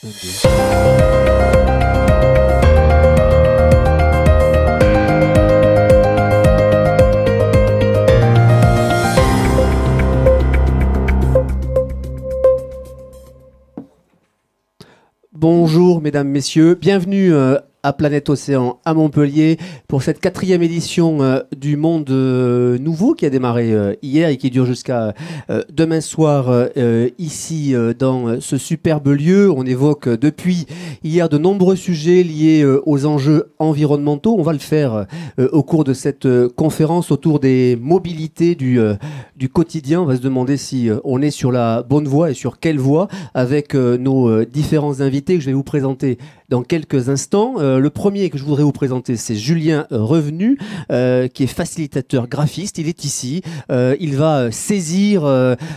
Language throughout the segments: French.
Un, deux. Bonjour mesdames, messieurs, bienvenue à Planète Océan à Montpellier pour cette 4e édition du Monde Nouveau qui a démarré hier et qui dure jusqu'à demain soir ici dans ce superbe lieu. On évoque depuis hier de nombreux sujets liés aux enjeux environnementaux. On va le faire au cours de cette conférence autour des mobilités du quotidien. On va se demander si on est sur la bonne voie et sur quelle voie avec nos différents invités que je vais vous présenter dans quelques instants. Le premier que je voudrais vous présenter, c'est Julien Revenu, qui est facilitateur graphiste. Il est ici. Il va saisir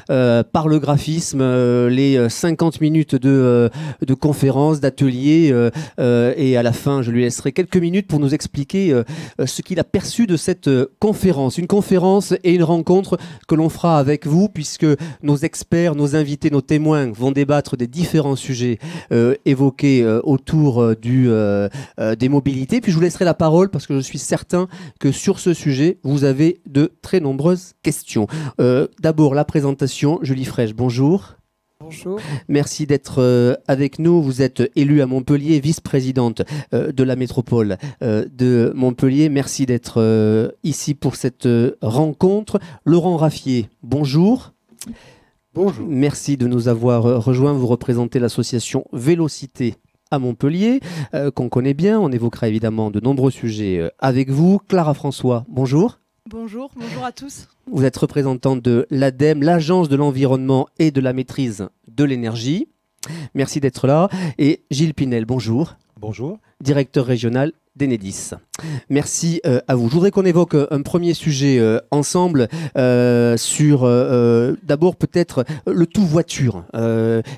par le graphisme les 50 minutes de conférence, d'atelier. Et à la fin, je lui laisserai quelques minutes pour nous expliquer ce qu'il a perçu de cette conférence. Une conférence et une rencontre que l'on fera avec vous, puisque nos experts, nos invités, nos témoins vont débattre des différents sujets évoqués autour des mobilités. Puis je vous laisserai la parole parce que je suis certain que sur ce sujet, vous avez de très nombreuses questions. D'abord, la présentation. Julie Fraîche, bonjour. Bonjour. Merci d'être avec nous. Vous êtes élue à Montpellier, vice-présidente de la métropole de Montpellier. Merci d'être ici pour cette rencontre. Laurent Raffier, bonjour. Bonjour. Merci de nous avoir rejoints. Vous représentez l'association Vélocité à Montpellier, qu'on connaît bien. On évoquera évidemment de nombreux sujets avec vous. Clara François, bonjour. Bonjour à tous. Vous êtes représentante de l'ADEME, l'Agence de l'environnement et de la maîtrise de l'énergie. Merci d'être là. Et Gilles Pinel, bonjour. Bonjour. Directeur régional d'Enedis. Merci à vous. Je voudrais qu'on évoque un premier sujet ensemble sur d'abord peut-être le tout voiture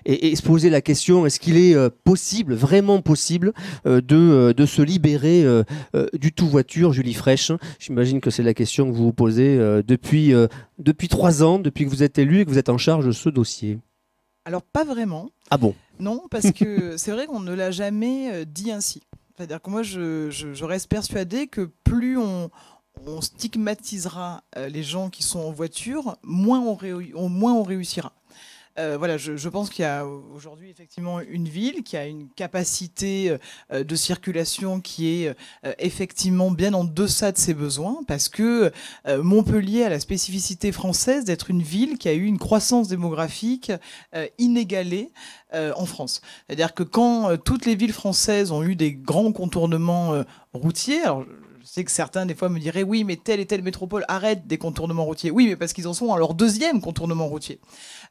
et se poser la question, est-ce qu'il est possible, vraiment possible de se libérer du tout voiture? Julie Fraîche, j'imagine que c'est la question que vous vous posez depuis 3 ans, depuis que vous êtes élu et que vous êtes en charge de ce dossier. Alors pas vraiment. Ah bon? Non, parce que c'est vrai qu'on ne l'a jamais dit ainsi. C'est-à-dire que moi, je reste persuadée que plus on stigmatisera les gens qui sont en voiture, moins on réussira. Voilà, je pense qu'il y a aujourd'hui effectivement une ville qui a une capacité de circulation qui est effectivement bien en deçà de ses besoins, parce que Montpellier a la spécificité française d'être une ville qui a eu une croissance démographique inégalée en France. C'est-à-dire que quand toutes les villes françaises ont eu des grands contournements routiers, alors je sais que certains des fois me diraient oui mais telle et telle métropole arrête des contournements routiers. Oui mais parce qu'ils en sont à leur 2e contournement routier.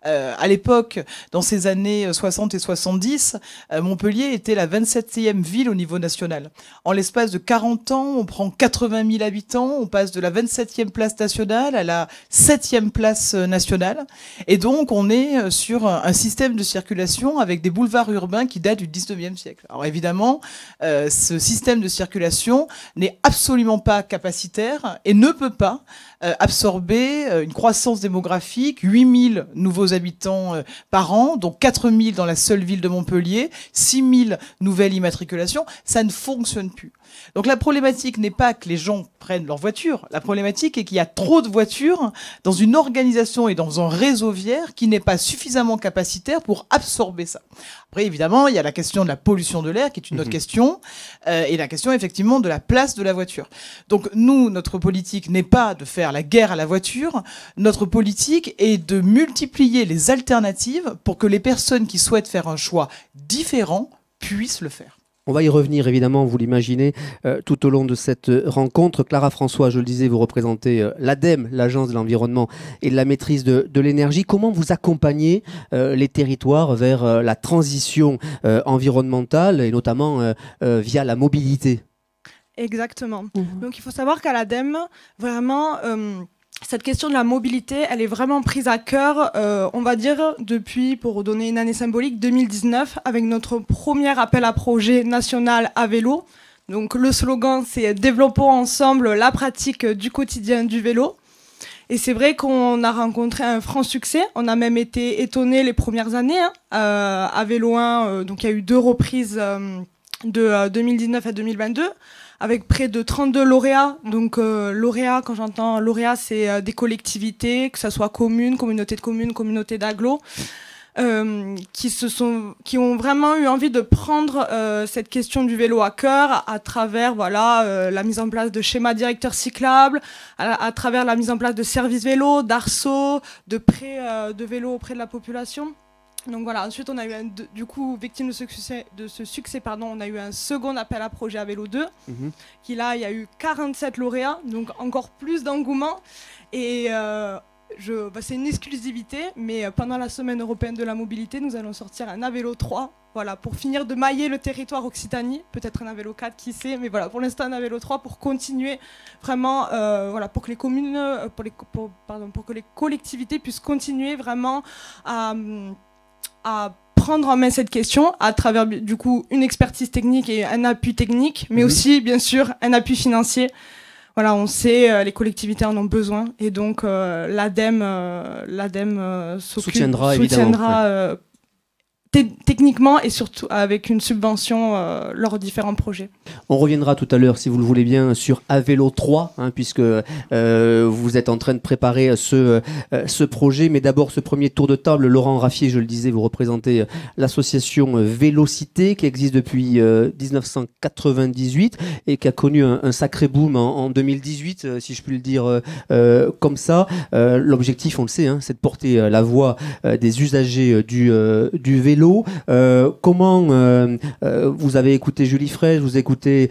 À l'époque, dans ces années 60 et 70, Montpellier était la 27e ville au niveau national. En l'espace de 40 ans, on prend 80 000 habitants, on passe de la 27e place nationale à la 7e place nationale. Et donc, on est sur un système de circulation avec des boulevards urbains qui datent du 19e siècle. Alors évidemment, ce système de circulation n'est absolument pas capacitaire et ne peut pas absorber une croissance démographique, 8 000 nouveaux habitants par an, dont 4 000 dans la seule ville de Montpellier, 6 000 nouvelles immatriculations. Ça ne fonctionne plus. Donc la problématique n'est pas que les gens prennent leur voiture. La problématique est qu'il y a trop de voitures dans une organisation et dans un réseau viaire qui n'est pas suffisamment capacitaire pour absorber ça. Après, évidemment, il y a la question de la pollution de l'air qui est une autre question, et la question effectivement de la place de la voiture. Donc nous, notre politique n'est pas de faire la guerre à la voiture. Notre politique est de multiplier les alternatives pour que les personnes qui souhaitent faire un choix différent puissent le faire. On va y revenir, évidemment, vous l'imaginez, tout au long de cette rencontre. Clara François, je le disais, vous représentez l'ADEME, l'Agence de l'environnement et de la maîtrise de l'énergie. Comment vous accompagnez les territoires vers la transition environnementale et notamment via la mobilité? Exactement. Donc il faut savoir qu'à l'ADEME, vraiment... cette question de la mobilité, elle est vraiment prise à cœur, on va dire, depuis, pour donner une année symbolique, 2019, avec notre premier appel à projet national à vélo. Donc le slogan, c'est « Développons ensemble la pratique du quotidien du vélo ». Et c'est vrai qu'on a rencontré un franc succès. On a même été étonnés les premières années à Vélo 1. Donc il y a eu 2 reprises de 2019 à 2022 avec près de 32 lauréats. Donc lauréats, quand j'entends lauréats, c'est des collectivités, que ce soit communes, communautés de communes, communautés d'agglos. Qui ont vraiment eu envie de prendre cette question du vélo à cœur à travers la mise en place de schémas directeurs cyclables, à travers la mise en place de services vélo, d'arceaux, de prêts de vélo auprès de la population. Donc voilà, ensuite on a eu du coup, victime de ce succès, on a eu un second appel à projet à Vélo 2, qui là, il y a eu 47 lauréats, donc encore plus d'engouement. Et c'est une exclusivité, mais pendant la Semaine européenne de la mobilité, nous allons sortir un Avélo 3, pour finir de mailler le territoire Occitanie, peut-être un Avélo 4, qui sait, mais voilà, pour l'instant un Avélo 3 pour continuer vraiment, pour que les communes, pour que les collectivités puissent continuer vraiment à prendre en main cette question à travers du coup une expertise technique et un appui technique, mais aussi bien sûr un appui financier. Voilà, on sait, les collectivités en ont besoin et donc l'ADEME soutiendra techniquement et surtout avec une subvention lors de différents projets. On reviendra tout à l'heure, si vous le voulez bien, sur Avélo 3, puisque vous êtes en train de préparer ce projet. Mais d'abord, ce premier tour de table, Laurent Raffier, je le disais, vous représentez l'association Vélocité, qui existe depuis 1998 et qui a connu un sacré boom en 2018, si je puis le dire comme ça. L'objectif, on le sait, c'est de porter la voix des usagers du vélo. Comment vous avez écouté Julie Fraîche, vous écoutez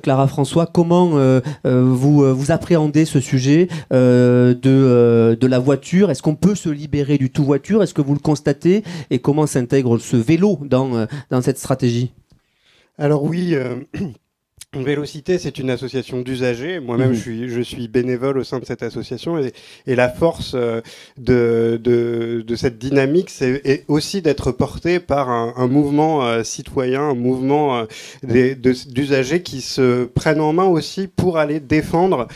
Clara François, comment vous appréhendez ce sujet de la voiture? Est-ce qu'on peut se libérer du tout voiture? Est-ce que vous le constatez? Et comment s'intègre ce vélo dans cette stratégie? Alors oui, Vélocité, c'est une association d'usagers. Moi-même, je suis bénévole au sein de cette association et la force de cette dynamique, c'est aussi d'être porté par un mouvement citoyen, un mouvement d'usagers qui se prennent en main aussi pour aller défendre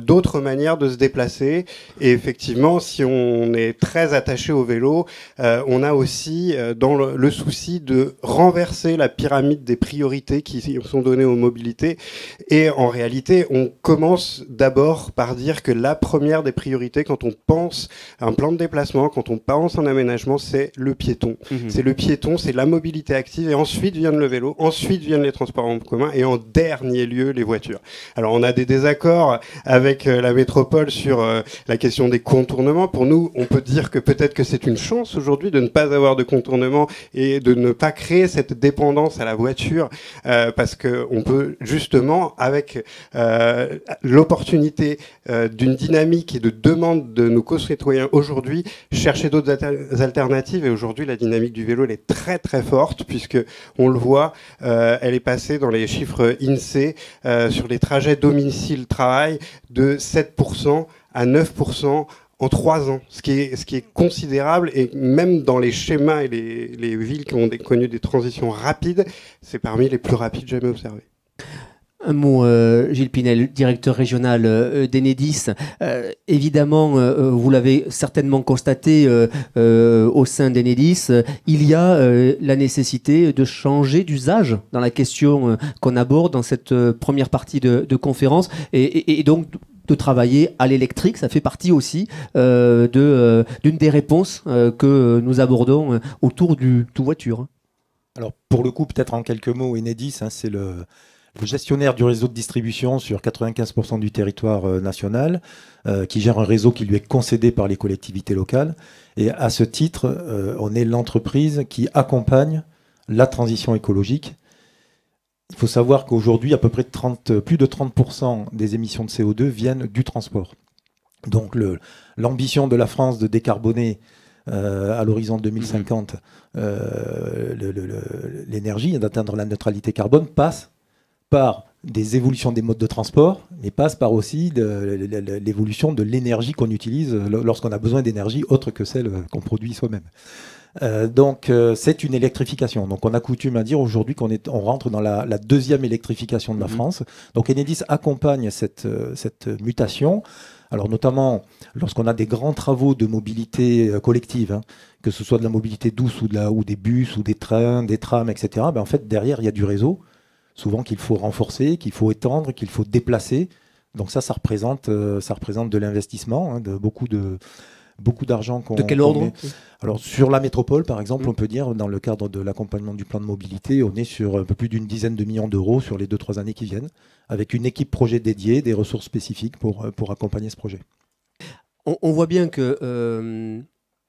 d'autres manières de se déplacer. Et effectivement, si on est très attaché au vélo, on a aussi dans le souci de renverser la pyramide des priorités qui sont données aux mobilités. Et en réalité, on commence d'abord par dire que la première des priorités, quand on pense à un plan de déplacement, quand on pense à un aménagement, c'est le piéton. C'est le piéton, c'est la mobilité active, et ensuite vient le vélo, ensuite viennent les transports en commun, et en dernier lieu, les voitures. Alors, on a des désaccords avec la métropole sur la question des contournements. Pour nous, on peut dire que peut-être que c'est une chance aujourd'hui de ne pas avoir de contournement et de ne pas créer cette dépendance à la voiture, parce qu'on peut justement, avec l'opportunité d'une dynamique et de demande de nos concitoyens aujourd'hui, chercher d'autres alternatives. Et aujourd'hui, la dynamique du vélo, elle est très très forte, puisque on le voit, elle est passée dans les chiffres INSEE sur les trajets domicile-travail de 7% à 9% en 3 ans, ce qui est considérable, et même dans les schémas et les villes qui ont connu des transitions rapides, c'est parmi les plus rapides jamais observées. Un mot, Gilles Pinel, directeur régional d'Enedis. Évidemment, vous l'avez certainement constaté au sein d'Enedis, il y a la nécessité de changer d'usage dans la question qu'on aborde dans cette première partie de conférence, et donc de travailler à l'électrique. Ça fait partie aussi d'une des réponses que nous abordons autour du tout voiture. Alors pour le coup, peut-être en quelques mots, Enedis, c'est le gestionnaire du réseau de distribution sur 95% du territoire national, qui gère un réseau qui lui est concédé par les collectivités locales. Et à ce titre, on est l'entreprise qui accompagne la transition écologique. Il faut savoir qu'aujourd'hui, à peu près plus de 30% des émissions de CO2 viennent du transport. Donc l'ambition de la France de décarboner à l'horizon 2050 l'énergie, d'atteindre la neutralité carbone, passe par des évolutions des modes de transport, mais passe par aussi l'évolution de l'énergie qu'on utilise lorsqu'on a besoin d'énergie autre que celle qu'on produit soi-même. Donc c'est une électrification. Donc on a coutume à dire aujourd'hui on rentre dans la deuxième électrification de la France. Donc Enedis accompagne cette mutation. Alors notamment lorsqu'on a des grands travaux de mobilité collective, hein, que ce soit de la mobilité douce ou des bus ou des trains, des trams, etc. En fait derrière il y a du réseau, souvent qu'il faut renforcer, qu'il faut étendre, qu'il faut déplacer. Donc ça représente de l'investissement, hein, de beaucoup d'argent De quel ordre met. Alors sur la métropole par exemple, on peut dire dans le cadre de l'accompagnement du plan de mobilité, on est sur un peu plus d'une dizaine de millions d'euros sur les 2-3 années qui viennent, avec une équipe projet dédiée, des ressources spécifiques pour accompagner ce projet. On voit bien que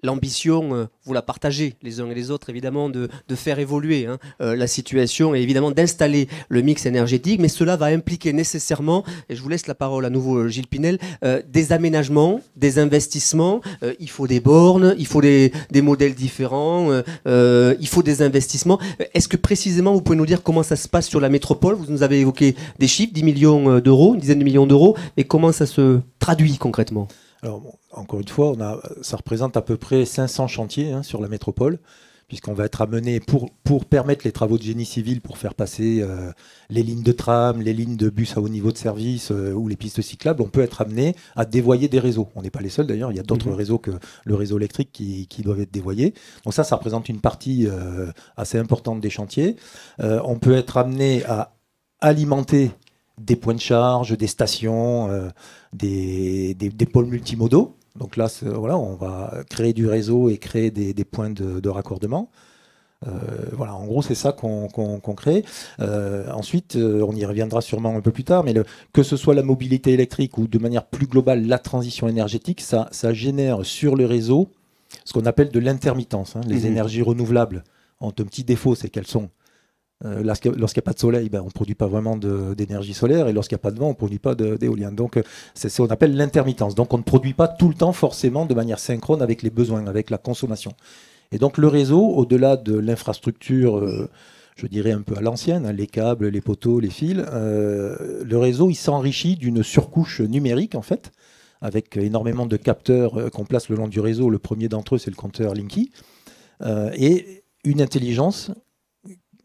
l'ambition, vous la partagez les uns et les autres, évidemment, de faire évoluer la situation et évidemment d'installer le mix énergétique, mais cela va impliquer nécessairement, et je vous laisse la parole à nouveau Gilles Pinel, des aménagements, des investissements, il faut des bornes, il faut des modèles différents, il faut des investissements. Est-ce que précisément vous pouvez nous dire comment ça se passe sur la métropole? Vous nous avez évoqué des chiffres, 10 millions d'euros, une dizaine de millions d'euros, et comment ça se traduit concrètement? Alors, encore une fois, ça représente à peu près 500 chantiers sur la métropole, puisqu'on va être amené, pour permettre les travaux de génie civil, pour faire passer les lignes de tram, les lignes de bus à haut niveau de service ou les pistes cyclables, on peut être amené à dévoyer des réseaux. On n'est pas les seuls d'ailleurs, il y a d'autres réseaux que le réseau électrique qui doivent être dévoyés. Donc ça représente une partie assez importante des chantiers. On peut être amené à alimenter des points de charge, des stations, des pôles multimodaux. Donc là, on va créer du réseau et créer des points de raccordement. Voilà, en gros, c'est ça qu'on crée. Ensuite, on y reviendra sûrement un peu plus tard, mais que ce soit la mobilité électrique ou de manière plus globale la transition énergétique, ça génère sur le réseau ce qu'on appelle de l'intermittence. Les énergies renouvelables ont un petit défaut, c'est qu'elles sont lorsqu'il n'y a pas de soleil, on ne produit pas vraiment d'énergie solaire, et lorsqu'il n'y a pas de vent, on ne produit pas d'éolien. Donc c'est ce qu'on appelle l'intermittence. Donc on ne produit pas tout le temps forcément de manière synchrone avec les besoins, avec la consommation. Et donc le réseau, au-delà de l'infrastructure, je dirais un peu à l'ancienne, les câbles, les poteaux, les fils, le réseau il s'enrichit d'une surcouche numérique en fait, avec énormément de capteurs qu'on place le long du réseau. Le premier d'entre eux, c'est le compteur Linky, et une intelligence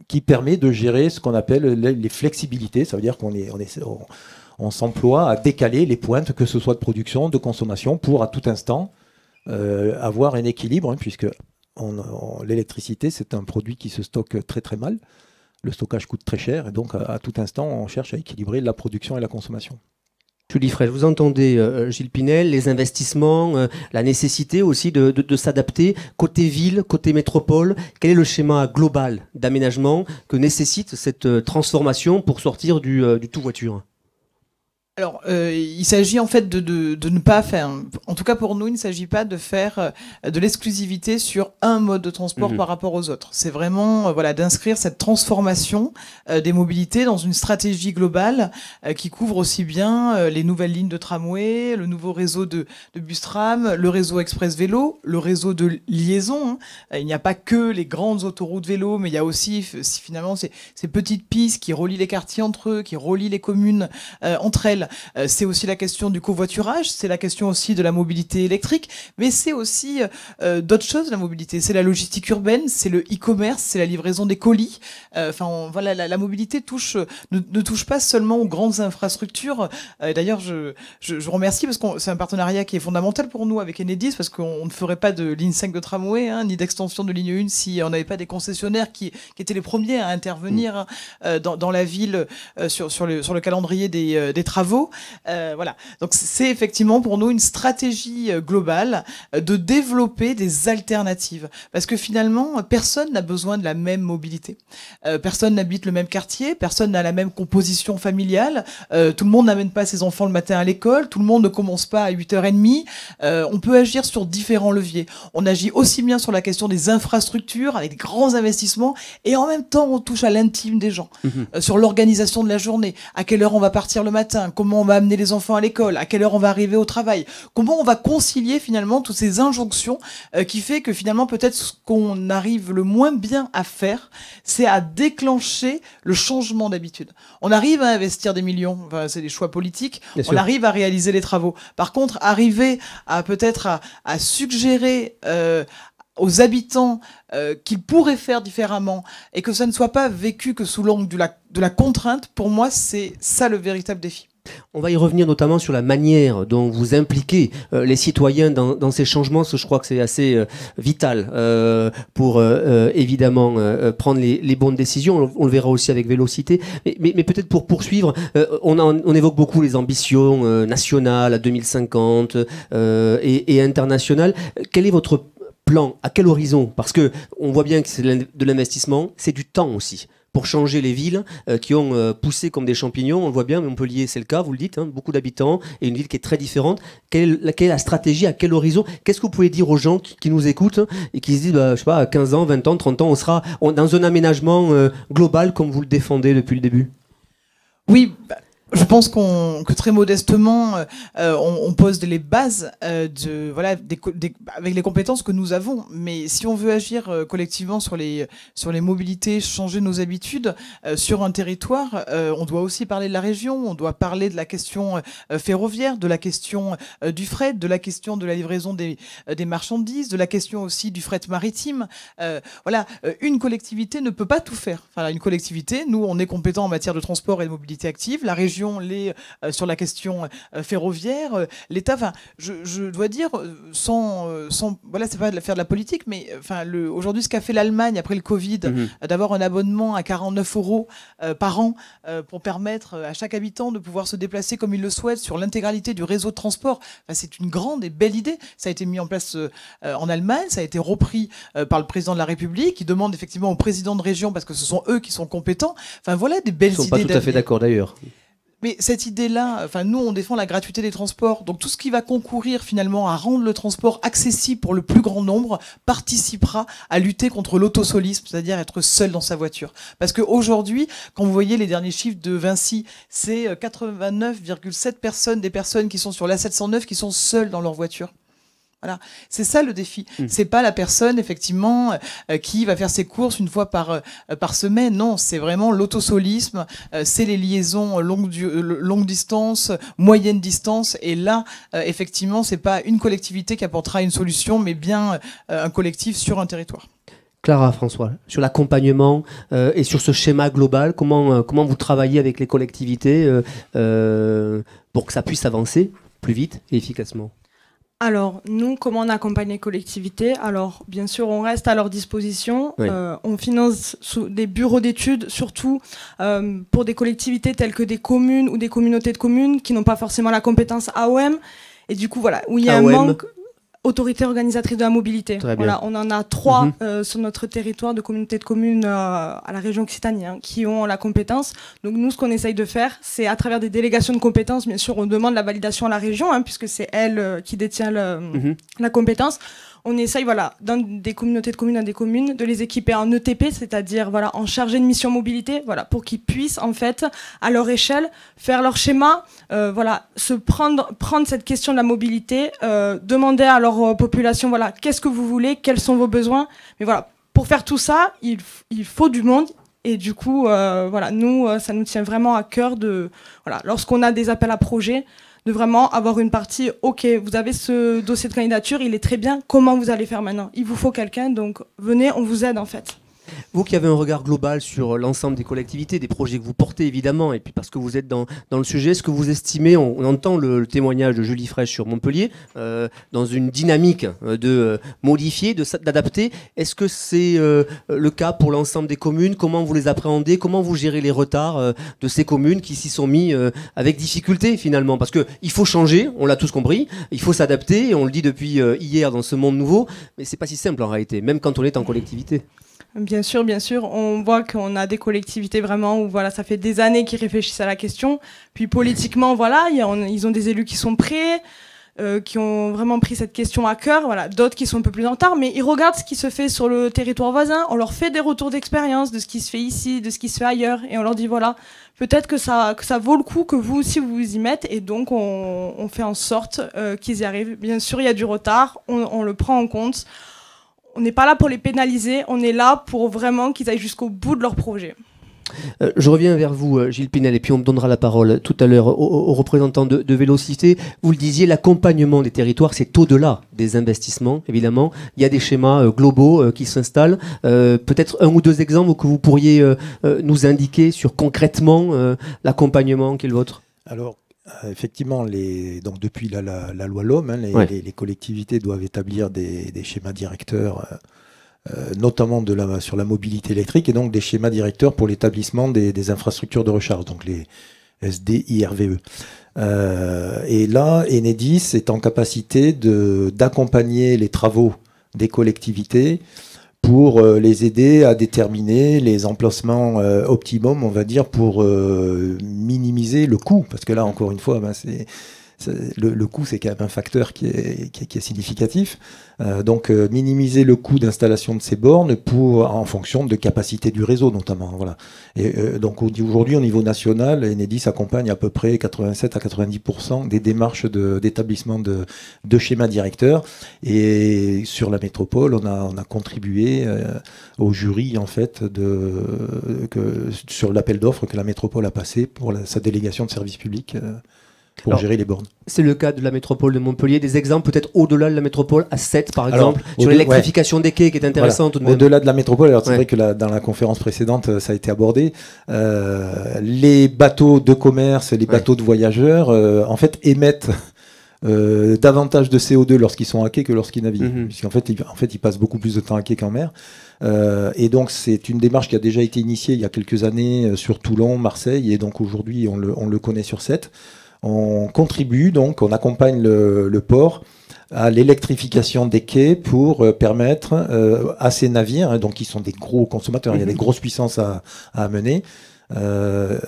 qui permet de gérer ce qu'on appelle les flexibilités. Ça veut dire qu'on s'emploie à décaler les pointes, que ce soit de production, de consommation, pour à tout instant avoir un équilibre, puisque l'électricité, c'est un produit qui se stocke très très mal. Le stockage coûte très cher, et donc à tout instant, on cherche à équilibrer la production et la consommation. Julie Fraîche, vous entendez Gilles Pinel, les investissements, la nécessité aussi de s'adapter côté ville, côté métropole. Quel est le schéma global d'aménagement que nécessite cette transformation pour sortir du tout voiture ? Alors, il s'agit en fait de ne pas faire, en tout cas pour nous, il ne s'agit pas de faire de l'exclusivité sur un mode de transport par rapport aux autres. C'est vraiment d'inscrire cette transformation des mobilités dans une stratégie globale qui couvre aussi bien les nouvelles lignes de tramway, le nouveau réseau de bus-tram, le réseau express vélo, le réseau de liaison. Il n'y a pas que les grandes autoroutes vélo, mais il y a aussi finalement ces petites pistes qui relient les quartiers entre eux, qui relient les communes entre elles. C'est aussi la question du covoiturage, c'est la question aussi de la mobilité électrique, mais c'est aussi d'autres choses, la mobilité. C'est la logistique urbaine, c'est le e-commerce, c'est la livraison des colis. La mobilité ne touche pas seulement aux grandes infrastructures. D'ailleurs, je remercie parce que c'est un partenariat qui est fondamental pour nous avec Enedis, parce qu'on ne ferait pas de ligne 5 de tramway, ni d'extension de ligne 1 si on n'avait pas des concessionnaires qui étaient les premiers à intervenir dans la ville sur le calendrier des travaux. Donc c'est effectivement pour nous une stratégie globale de développer des alternatives, parce que finalement personne n'a besoin de la même mobilité, personne n'habite le même quartier, personne n'a la même composition familiale, tout le monde n'amène pas ses enfants le matin à l'école, tout le monde ne commence pas à 8h30. On peut agir sur différents leviers. On agit aussi bien sur la question des infrastructures avec des grands investissements, et en même temps on touche à l'intime des gens, sur l'organisation de la journée, à quelle heure on va partir le matin, comment on va amener les enfants à l'école, à quelle heure on va arriver au travail, comment on va concilier finalement toutes ces injonctions qui fait que finalement peut-être ce qu'on arrive le moins bien à faire, c'est à déclencher le changement d'habitude. On arrive à investir des millions, c'est des choix politiques, on arrive à réaliser les travaux. Par contre, arriver à peut-être à suggérer aux habitants qu'ils pourraient faire différemment et que ça ne soit pas vécu que sous l'angle de la contrainte, pour moi, c'est ça le véritable défi. On va y revenir notamment sur la manière dont vous impliquez les citoyens dans ces changements, parce que je crois que c'est assez vital pour évidemment prendre les bonnes décisions. On le verra aussi avec Vélocité. Mais peut-être pour poursuivre, on évoque beaucoup les ambitions nationales à 2050 et internationales. Quel est votre plan? À quel horizon? Parce que on voit bien que c'est de l'investissement, c'est du temps aussi. Pour changer les villes qui ont poussé comme des champignons. On le voit bien, Montpellier, c'est le cas, vous le dites, hein, beaucoup d'habitants et une ville qui est très différente. Quelle est la stratégie, à quel horizon? Qu'est-ce que vous pouvez dire aux gens qui nous écoutent et qui se disent, je sais pas, à 15 ans, 20 ans, 30 ans, on sera dans un aménagement global comme vous le défendez depuis le début? Oui, je pense que très modestement, on pose les bases avec les compétences que nous avons. Mais si on veut agir collectivement sur les mobilités, changer nos habitudes sur un territoire, on doit aussi parler de la région, on doit parler de la question ferroviaire, de la question du fret, de la question de la livraison des marchandises, de la question aussi du fret maritime. Une collectivité ne peut pas tout faire. Enfin, une collectivité, nous, on est compétents en matière de transport et de mobilité active. La région l'est sur la question ferroviaire. L'État, je dois dire, c'est pas de faire de la politique, mais aujourd'hui, ce qu'a fait l'Allemagne après le Covid, d'avoir un abonnement à 49 € par an pour permettre à chaque habitant de pouvoir se déplacer comme il le souhaite sur l'intégralité du réseau de transport, c'est une grande et belle idée. Ça a été mis en place en Allemagne, ça a été repris par le président de la République, qui demande effectivement aux présidents de région, parce que ce sont eux qui sont compétents. Voilà des belles idées. Ils ne sont pas tout à fait d'accord d'ailleurs. Mais cette idée-là, nous, on défend la gratuité des transports. Donc tout ce qui va concourir finalement à rendre le transport accessible pour le plus grand nombre participera à lutter contre l'autosolisme, c'est-à-dire être seul dans sa voiture. Parce qu'aujourd'hui, quand vous voyez les derniers chiffres de Vinci, c'est 89,7% des personnes qui sont sur l'A709 qui sont seules dans leur voiture. Voilà, c'est ça le défi. C'est pas la personne effectivement qui va faire ses courses une fois par semaine. Non, c'est vraiment l'autosolisme, c'est les liaisons longue distance, moyenne distance. Et là, effectivement, c'est pas une collectivité qui apportera une solution, mais bien un collectif sur un territoire. Clara, François, sur l'accompagnement et sur ce schéma global, comment vous travaillez avec les collectivités pour que ça puisse avancer plus vite et efficacement? Alors, nous, comment on accompagne les collectivités? Alors, bien sûr, on reste à leur disposition. Oui. On finance des bureaux d'études, surtout pour des collectivités telles que des communes ou des communautés de communes qui n'ont pas forcément la compétence AOM. Et du coup, voilà, où il y a AOM. un manque... Autorité organisatrice de la mobilité. Voilà, on en a 3 sur notre territoire de communautés de communes à la région Occitanie qui ont la compétence. Donc nous, ce qu'on essaye de faire, c'est à travers des délégations de compétences, bien sûr, on demande la validation à la région, puisque c'est elle qui détient la compétence. On essaye, dans des communautés de communes à des communes, de les équiper en ETP, c'est-à-dire en chargé de mission mobilité, pour qu'ils puissent, en fait, à leur échelle, faire leur schéma, prendre cette question de la mobilité, demander à leur population, qu'est-ce que vous voulez, quels sont vos besoins. Mais pour faire tout ça, il faut du monde. Et du coup, nous, ça nous tient vraiment à cœur lorsqu'on a des appels à projets, de vraiment avoir une partie, ok, vous avez ce dossier de candidature, il est très bien, comment vous allez faire maintenant? Il vous faut quelqu'un, donc venez, on vous aide en fait. Vous qui avez un regard global sur l'ensemble des collectivités, des projets que vous portez évidemment, et puis parce que vous êtes dans le sujet, est-ce que vous estimez, on entend le témoignage de Julie Fraîche sur Montpellier, dans une dynamique de modifier, d'adapter, est-ce que c'est le cas pour l'ensemble des communes? Comment vous les appréhendez? Comment vous gérez les retards de ces communes qui s'y sont mis avec difficulté finalement? Parce qu'il faut changer, on l'a tous compris, il faut s'adapter, on le dit depuis hier dans ce monde nouveau, mais c'est pas si simple en réalité, même quand on est en collectivité. Bien sûr, on voit qu'on a des collectivités vraiment où ça fait des années qu'ils réfléchissent à la question. Puis politiquement, ils ont des élus qui sont prêts, qui ont vraiment pris cette question à cœur. D'autres qui sont un peu plus en retard, mais ils regardent ce qui se fait sur le territoire voisin. On leur fait des retours d'expérience de ce qui se fait ici, de ce qui se fait ailleurs, et on leur dit peut-être que ça vaut le coup que vous aussi vous y mettez. Et donc on fait en sorte qu'ils y arrivent. Bien sûr, il y a du retard, on le prend en compte. On n'est pas là pour les pénaliser, on est là pour vraiment qu'ils aillent jusqu'au bout de leur projet. Je reviens vers vous, Gilles Pinel, et puis on me donnera la parole tout à l'heure aux représentants de Vélocité. Vous le disiez, l'accompagnement des territoires, c'est au-delà des investissements, évidemment. Il y a des schémas globaux qui s'installent. Peut-être un ou deux exemples que vous pourriez nous indiquer sur concrètement l'accompagnement qui est le vôtre. Alors, effectivement, donc depuis la loi LOM, hein, les collectivités doivent établir des schémas directeurs, notamment sur la mobilité électrique, et donc des schémas directeurs pour l'établissement des infrastructures de recharge, donc les SDIRVE. Et là, Enedis est en capacité d'accompagner les travaux des collectivités pour les aider à déterminer les emplacements optimum, on va dire, pour minimiser le coût. Parce que là, encore une fois, le coût, c'est quand même un facteur qui est significatif. Donc, minimiser le coût d'installation de ces bornes en fonction de capacité du réseau, notamment. Voilà. Et donc, aujourd'hui, au niveau national, Enedis accompagne à peu près 87 à 90% des démarches d'établissement de schémas directeurs. Et sur la métropole, on a contribué au jury, en fait, sur l'appel d'offres que la métropole a passé pour sa délégation de service public. Pour gérer les bornes. C'est le cas de la métropole de Montpellier. Des exemples peut-être au-delà de la métropole, à 7 par exemple, sur l'électrification des quais qui est intéressante. Voilà. Au-delà de la métropole, alors c'est vrai que dans la conférence précédente, ça a été abordé. Les bateaux de commerce, les bateaux de voyageurs, en fait, émettent davantage de CO2 lorsqu'ils sont à quai que lorsqu'ils naviguent. Puisqu'en fait, ils passent beaucoup plus de temps à quai qu'en mer. Et donc, c'est une démarche qui a déjà été initiée il y a quelques années sur Toulon, Marseille, et donc aujourd'hui, on le connaît sur 7. On contribue, donc on accompagne le port à l'électrification des quais pour permettre à ces navires, hein, donc qui sont des gros consommateurs, il y a des grosses puissances à amener,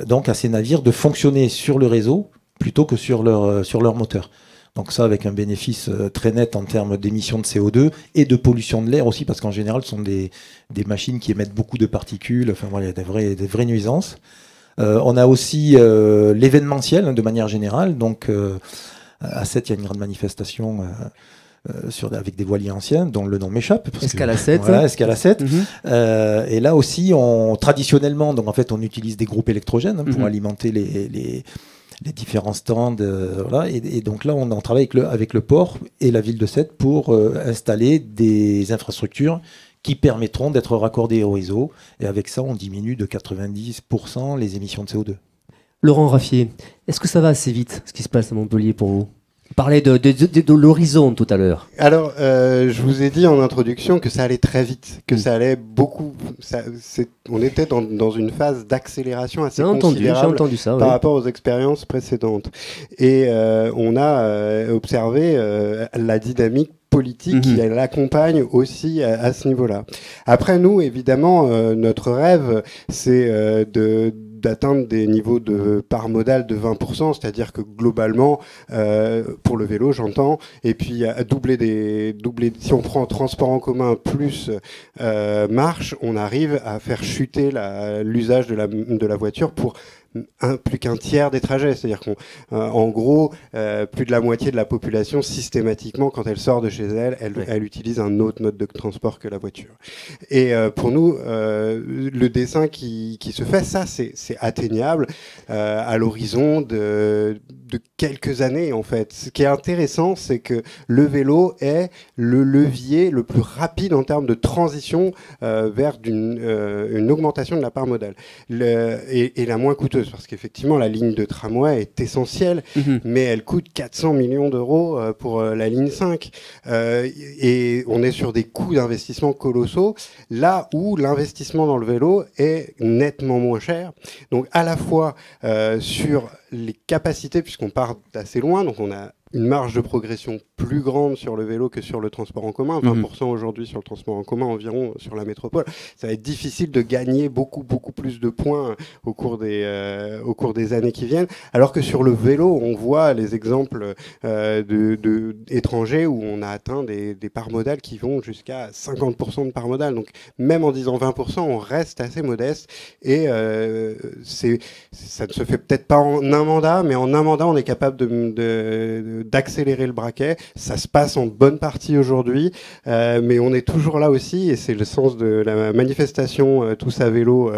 donc à ces navires de fonctionner sur le réseau plutôt que sur leur moteur. Donc ça avec un bénéfice très net en termes d'émissions de CO2 et de pollution de l'air aussi, parce qu'en général ce sont des machines qui émettent beaucoup de particules, enfin voilà, il y a des vraies nuisances. On a aussi l'événementiel, hein, de manière générale. Donc, à 7, il y a une grande manifestation avec des voiliers anciens, dont le nom m'échappe. Escala 7. Voilà, Escala 7. Et là aussi, traditionnellement, donc en fait, on utilise des groupes électrogènes, hein, pour alimenter les différents stands. Voilà. Et donc là, on travaille avec le port et la ville de Sète pour installer des infrastructures qui permettront d'être raccordés au réseau. Et avec ça, on diminue de 90% les émissions de CO2. Laurent Raffier, est-ce que ça va assez vite, ce qui se passe à Montpellier pour vous ? Vous parlez de l'horizon tout à l'heure. Alors, je vous ai dit en introduction que ça allait très vite, que ça allait beaucoup. On était dans une phase d'accélération assez considérable entendu ça, par rapport aux expériences précédentes. Et on a observé la dynamique politique qui l'accompagne aussi à ce niveau-là. Après, nous, évidemment, notre rêve, c'est d'atteindre des niveaux de part modale de 20%, c'est-à-dire que globalement, pour le vélo, j'entends, et puis si on prend transport en commun plus marche, on arrive à faire chuter l'usage de la voiture pour plus qu'un tiers des trajets, c'est-à-dire qu'en gros, plus de la moitié de la population, systématiquement, quand elle sort de chez elle utilise un autre mode de transport que la voiture. Et pour nous, le dessin qui se fait, ça, c'est atteignable à l'horizon de quelques années, en fait. Ce qui est intéressant, c'est que le vélo est le levier le plus rapide en termes de transition vers une augmentation de la part modale. Et la moins coûteuse, parce qu'effectivement, la ligne de tramway est essentielle, mais elle coûte 400 millions d'euros pour la ligne 5. Et on est sur des coûts d'investissement colossaux, là où l'investissement dans le vélo est nettement moins cher. Donc, à la fois sur les capacités, puisqu'on part d'assez loin, donc on a une marge de progression plus grande sur le vélo que sur le transport en commun, 20% aujourd'hui sur le transport en commun, environ sur la métropole. Ça va être difficile de gagner beaucoup plus de points au cours des années qui viennent, alors que sur le vélo, on voit les exemples étrangers où on a atteint des parts modales qui vont jusqu'à 50% de parts modales. Donc même en disant 20%, on reste assez modeste, et ça ne se fait peut-être pas en un mandat, mais en un mandat, on est capable d'accélérer le braquet. Ça se passe en bonne partie aujourd'hui, mais on est toujours là aussi, et c'est le sens de la manifestation Tous à vélo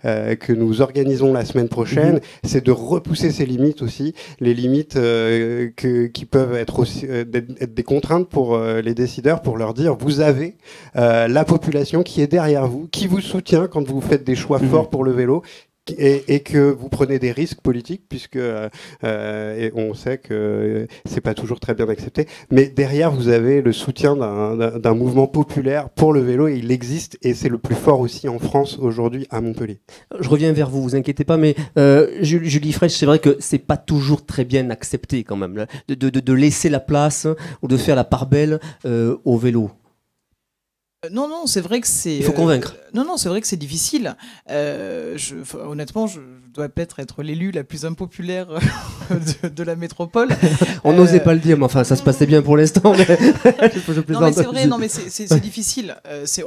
que nous organisons la semaine prochaine, c'est de repousser ces limites aussi, les limites qui peuvent être aussi être des contraintes pour les décideurs, pour leur dire vous avez la population qui est derrière vous, qui vous soutient quand vous faites des choix forts pour le vélo, et que vous prenez des risques politiques, puisque et on sait que c'est pas toujours très bien accepté, mais derrière vous avez le soutien d'un mouvement populaire pour le vélo, et il existe, et c'est le plus fort aussi en France aujourd'hui à Montpellier. Je reviens vers vous, vous inquiétez pas, mais Julie Frech, c'est vrai que c'est pas toujours très bien accepté quand même, là, de laisser la place ou de faire la part belle au vélo. Non, c'est vrai que c'est... Il faut convaincre. Non, c'est vrai que c'est difficile. Honnêtement, je dois peut-être être l'élu la plus impopulaire de la métropole. On n'osait pas le dire, mais enfin, ça se passait bien pour l'instant. Mais... non, mais c'est vrai, c'est difficile.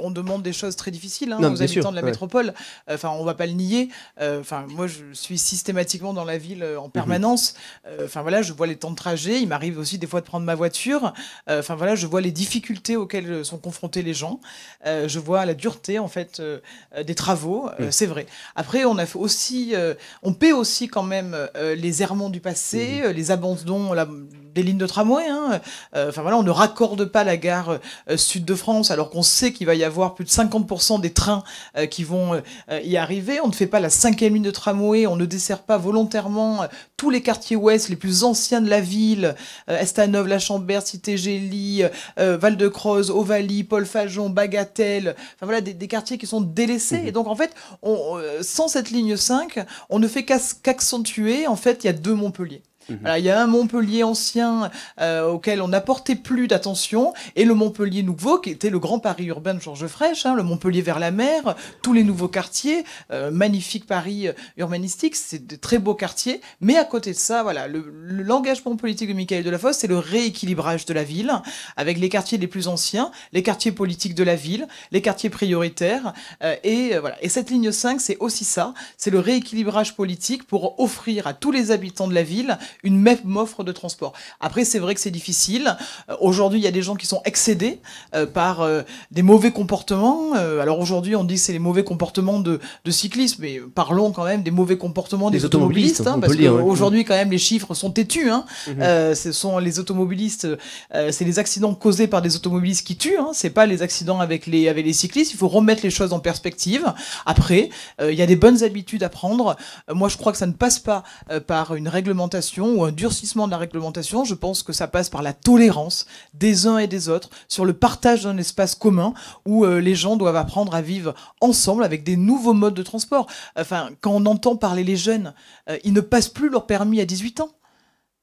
On demande des choses très difficiles aux habitants de la métropole. Enfin, on va pas le nier. Moi, je suis systématiquement dans la ville en permanence. Je vois les temps de trajet. Il m'arrive aussi des fois de prendre ma voiture. Je vois les difficultés auxquelles sont confrontés les gens. Je vois la dureté en fait des travaux, c'est vrai. Après, on paie aussi quand même les errements du passé, les abandons des lignes de tramway. On ne raccorde pas la gare sud de France, alors qu'on sait qu'il va y avoir plus de 50% des trains qui vont y arriver. On ne fait pas la 5e ligne de tramway, on ne dessert pas volontairement tous les quartiers ouest les plus anciens de la ville, Estanov, La Chambère, Cité-Gély, Val-de-Creuse, Ovalie, Paul Fajon, Bagatelle, des quartiers qui sont délaissés. Et donc en fait, sans cette ligne 5, on ne fait qu'accentuer. En fait, il y a 2 Montpellier. Il y a un Montpellier ancien auquel on n'apportait plus d'attention, et le Montpellier nouveau qui était le grand Paris urbain de Georges Frêche, le Montpellier vers la mer, tous les nouveaux quartiers, magnifique Paris urbanistique, c'est de très beaux quartiers. Mais à côté de ça, l'engagement politique de Michaël Delafosse, c'est le rééquilibrage de la ville avec les quartiers les plus anciens, les quartiers politiques de la ville, les quartiers prioritaires, et cette ligne 5, c'est aussi ça, c'est le rééquilibrage politique pour offrir à tous les habitants de la ville une même offre de transport. Après, c'est vrai que c'est difficile. Aujourd'hui, il y a des gens qui sont excédés par des mauvais comportements. Alors aujourd'hui, on dit que c'est les mauvais comportements de cyclistes, mais parlons quand même des mauvais comportements des automobilistes, parce qu'aujourd'hui, quand même, les chiffres sont têtus. Ce sont les automobilistes, c'est les accidents causés par des automobilistes qui tuent. C'est pas les accidents avec les cyclistes. Il faut remettre les choses en perspective. Après, il y a des bonnes habitudes à prendre. Moi, je crois que ça ne passe pas par une réglementation ou un durcissement de la réglementation. Je pense que ça passe par la tolérance des uns et des autres, sur le partage d'un espace commun où les gens doivent apprendre à vivre ensemble avec des nouveaux modes de transport. Quand on entend parler les jeunes, ils ne passent plus leur permis à 18 ans.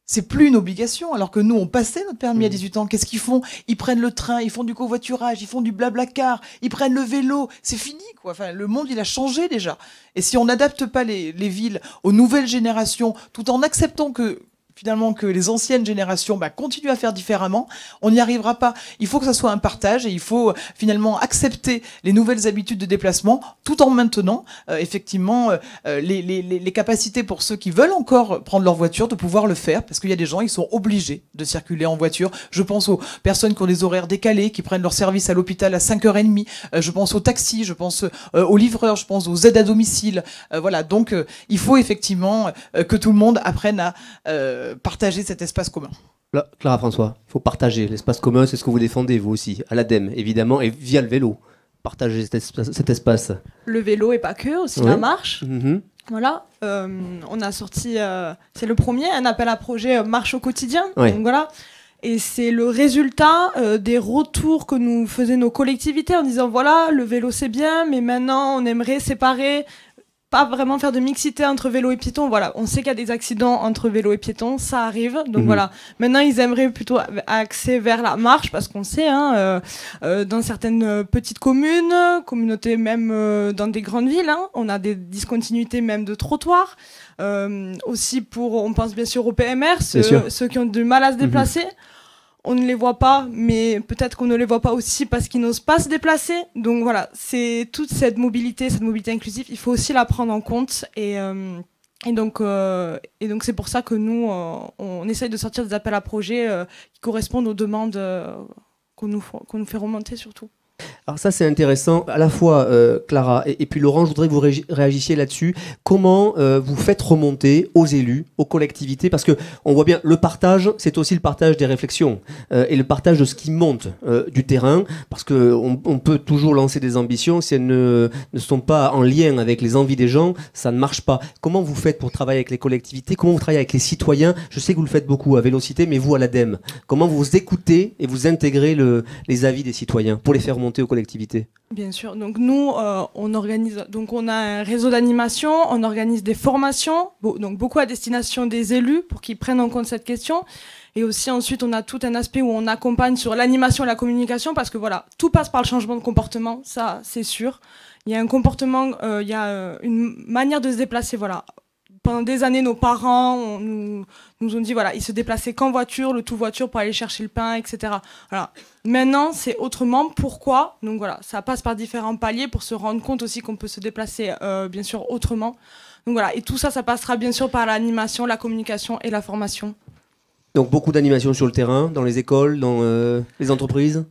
C'est plus une obligation, alors que nous, on passait notre permis à 18 ans. Qu'est-ce qu'ils font? Ils prennent le train, ils font du covoiturage, ils font du blablacar, ils prennent le vélo. C'est fini, quoi. Le monde, il a changé déjà. Et si on n'adapte pas les villes aux nouvelles générations, tout en acceptant que les anciennes générations continuent à faire différemment, on n'y arrivera pas. Il faut que ça soit un partage, et il faut finalement accepter les nouvelles habitudes de déplacement, tout en maintenant effectivement les capacités pour ceux qui veulent encore prendre leur voiture de pouvoir le faire, parce qu'il y a des gens, ils sont obligés de circuler en voiture. Je pense aux personnes qui ont des horaires décalés, qui prennent leur service à l'hôpital à 5h30, je pense aux taxis, je pense aux livreurs, je pense aux aides à domicile. Donc il faut effectivement que tout le monde apprenne à partager cet espace commun. Là, Clara François, il faut partager l'espace commun, c'est ce que vous défendez vous aussi, à l'ADEME évidemment, et via le vélo, partager cet espace. Le vélo et pas que, aussi la marche. Voilà, on a sorti, c'est le premier, un appel à projet Marche au quotidien. Donc voilà. Et c'est le résultat des retours que nous faisaient nos collectivités en disant voilà, le vélo c'est bien, mais maintenant on aimerait séparer, pas vraiment faire de mixité entre vélo et piéton. Voilà, on sait qu'il y a des accidents entre vélo et piéton, ça arrive. Donc voilà, maintenant ils aimeraient plutôt axer vers la marche, parce qu'on sait, dans certaines petites communautés, même dans des grandes villes, on a des discontinuités même de trottoirs. Aussi on pense bien sûr aux PMR, ceux qui ont du mal à se déplacer. On ne les voit pas, mais peut-être qu'on ne les voit pas aussi parce qu'ils n'osent pas se déplacer. Donc voilà, c'est toute cette mobilité inclusive, il faut aussi la prendre en compte. Et Et donc c'est pour ça que nous, on essaye de sortir des appels à projets qui correspondent aux demandes qu'on nous fait remonter surtout. Alors ça, c'est intéressant. À la fois, Clara et puis Laurent, je voudrais que vous réagissiez là-dessus. Comment vous faites remonter aux élus, aux collectivités? Parce qu'on voit bien, le partage, c'est aussi le partage des réflexions et le partage de ce qui monte du terrain. Parce qu'on peut toujours lancer des ambitions. Si elles ne sont pas en lien avec les envies des gens, ça ne marche pas. Comment vous faites pour travailler avec les collectivités? Comment vous travaillez avec les citoyens? Je sais que vous le faites beaucoup à Vélocité, mais vous, à l'ADEME, comment vous écoutez et vous intégrez les avis des citoyens pour les faire remonter aux collectivités? Bien sûr. Donc nous, on a un réseau d'animation, on organise des formations, donc beaucoup à destination des élus pour qu'ils prennent en compte cette question. Et aussi ensuite, on a tout un aspect où on accompagne sur l'animation et la communication parce que voilà, tout passe par le changement de comportement, ça c'est sûr. Il y a un comportement, il y a une manière de se déplacer, voilà. Pendant des années, nos parents nous ont dit, voilà, ils se déplaçaient qu'en voiture, le tout voiture pour aller chercher le pain, etc. Voilà. Maintenant, c'est autrement. Pourquoi? Donc voilà, ça passe par différents paliers pour se rendre compte aussi qu'on peut se déplacer, bien sûr, autrement. Donc voilà, et tout ça, ça passera bien sûr par l'animation, la communication et la formation. Donc beaucoup d'animation sur le terrain, dans les écoles, dans les entreprises?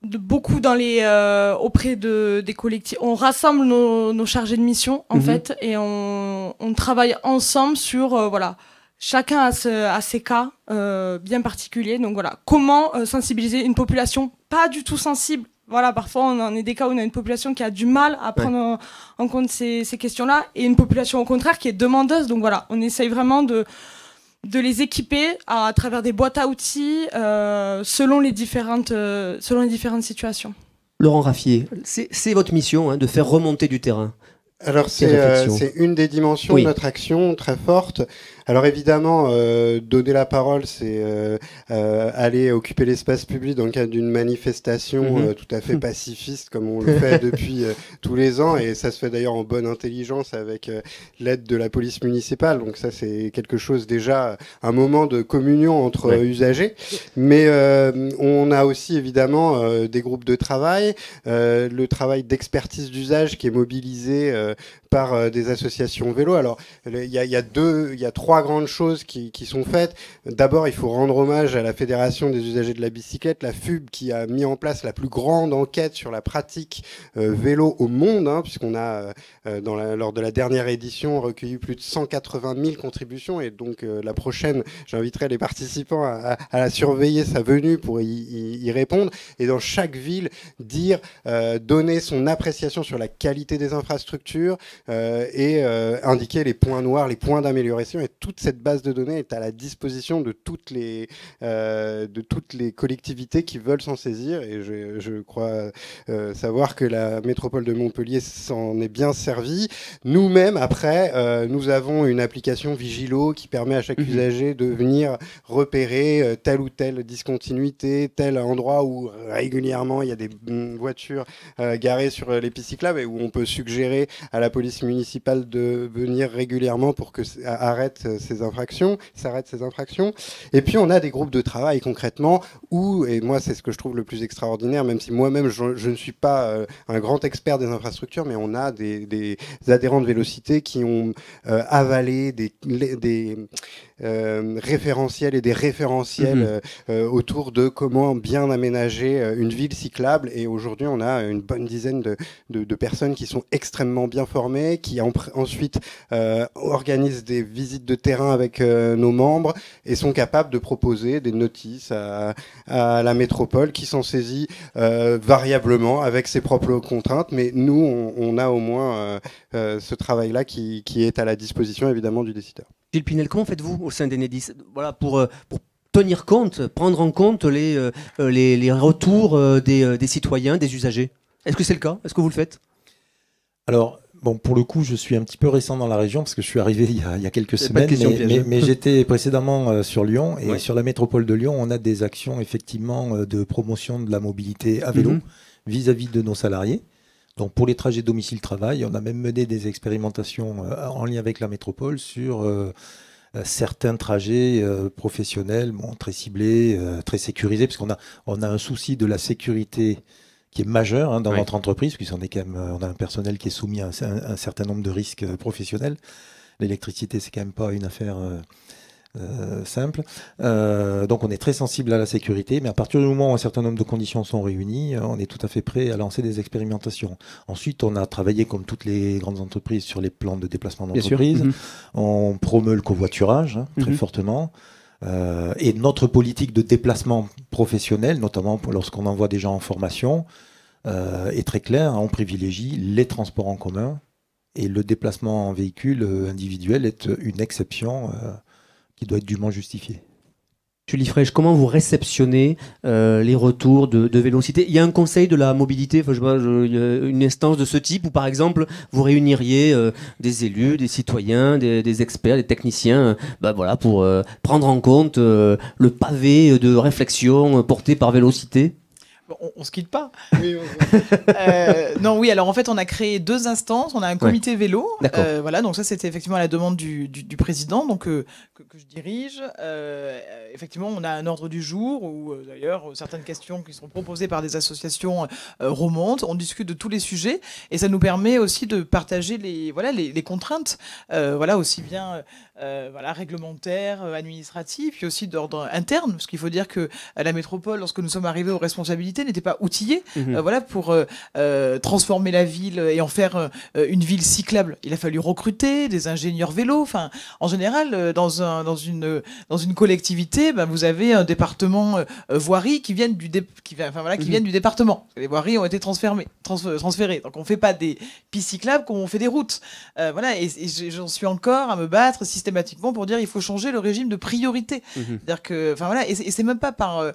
Beaucoup auprès des collectifs. On rassemble nos chargés de mission en fait et on travaille ensemble sur voilà, chacun a ses cas bien particuliers. Donc voilà, comment sensibiliser une population pas du tout sensible. Voilà, parfois on en est des cas où on a une population qui a du mal à prendre en compte ces questions-là et une population au contraire qui est demandeuse. Donc voilà, on essaye vraiment de les équiper à travers des boîtes à outils selon les différentes situations. Laurent Raffier, c'est votre mission de faire remonter du terrain. Alors c'est une des dimensions de notre action très forte. Alors évidemment, donner la parole, c'est aller occuper l'espace public dans le cadre d'une manifestation tout à fait pacifiste, comme on le fait depuis tous les ans, et ça se fait d'ailleurs en bonne intelligence avec l'aide de la police municipale. Donc ça, c'est quelque chose déjà, un moment de communion entre usagers. Mais on a aussi évidemment des groupes de travail, le travail d'expertise d'usage qui est mobilisé par des associations vélo. Alors il y a trois grandes choses qui sont faites. D'abord, il faut rendre hommage à la Fédération des usagers de la bicyclette, la FUB, qui a mis en place la plus grande enquête sur la pratique vélo au monde, puisqu'on a, lors de la dernière édition, recueilli plus de 180 000 contributions. Et donc, la prochaine, j'inviterai les participants à la surveiller sa venue pour y répondre. Et dans chaque ville, donner son appréciation sur la qualité des infrastructures et indiquer les points noirs, les points d'amélioration. Et toute cette base de données est à la disposition de toutes les collectivités qui veulent s'en saisir. Et je crois savoir que la métropole de Montpellier s'en est bien servie. Nous-mêmes, après, nous avons une application Vigilo qui permet à chaque usager de venir repérer telle ou telle discontinuité, tel endroit où régulièrement il y a des voitures garées sur les pistes cyclables et où on peut suggérer à la police municipale de venir régulièrement pour que s'arrêtent ces infractions. Et puis on a des groupes de travail concrètement où, et moi c'est ce que je trouve le plus extraordinaire, même si moi-même je ne suis pas un grand expert des infrastructures, mais on a des adhérents de Vélocité qui ont avalé des référentiels et des référentiels autour de comment bien aménager une ville cyclable. Et aujourd'hui, on a une bonne dizaine de personnes qui sont extrêmement bien formées, qui ensuite organisent des visites de terrain avec nos membres et sont capables de proposer des notices à la métropole qui s'en saisit variablement avec ses propres contraintes. Mais nous, on a au moins ce travail-là qui est à la disposition évidemment du décideur. Gilles Pinel, comment faites-vous au sein d'Enedis pour tenir compte, prendre en compte les retours des citoyens, des usagers? Est-ce que c'est le cas? Est-ce que vous le faites? Alors, bon, pour le coup, je suis un petit peu récent dans la région parce que je suis arrivé il y a quelques semaines, mais j'étais précédemment sur Lyon et sur la métropole de Lyon, on a des actions effectivement de promotion de la mobilité à vélo vis-à-vis de nos salariés. Donc pour les trajets domicile-travail, on a même mené des expérimentations en lien avec la métropole sur certains trajets professionnels, très ciblés, très sécurisés, parce qu'on a un souci de la sécurité qui est majeur dans notre entreprise, puisqu'on est quand même, on a un personnel qui est soumis à un certain nombre de risques professionnels. L'électricité, c'est quand même pas une affaire simple. Donc on est très sensible à la sécurité, mais à partir du moment où un certain nombre de conditions sont réunies, on est tout à fait prêt à lancer des expérimentations. Ensuite, on a travaillé, comme toutes les grandes entreprises, sur les plans de déplacement d'entreprise. On promeut le covoiturage très fortement. Et notre politique de déplacement professionnel, notamment lorsqu'on envoie des gens en formation, est très claire. On privilégie les transports en commun et le déplacement en véhicule individuel est une exception qui doit être dûment justifiée. Julie Fraîche, comment vous réceptionnez les retours de Vélocité? Il y a un conseil de la mobilité, enfin, je sais pas, une instance de ce type où, par exemple, vous réuniriez des élus, des citoyens, des experts, des techniciens, voilà, pour prendre en compte le pavé de réflexion porté par Vélocité? On se quitte pas. Oui, non, oui. Alors en fait, on a créé 2 instances. On a un comité vélo. Voilà. Donc ça, c'était effectivement à la demande du président, donc que je dirige. Effectivement, on a un ordre du jour où d'ailleurs certaines questions qui sont proposées par des associations remontent. On discute de tous les sujets et ça nous permet aussi de partager les contraintes. Voilà, aussi bien réglementaires, administratives, puis aussi d'ordre interne, parce qu'il faut dire que la métropole, lorsque nous sommes arrivés aux responsabilités, n'était pas outillée pour transformer la ville et en faire une ville cyclable. Il a fallu recruter des ingénieurs vélo. Enfin, en général, dans une collectivité, vous avez un département voirie qui viennent du viennent du département. Les voiries ont été transférées. Donc on fait pas des pistes cyclables comme on fait des routes. Et j'en suis encore à me battre systématiquement pour dire il faut changer le régime de priorité. C'est-à-dire que, et c'est même pas par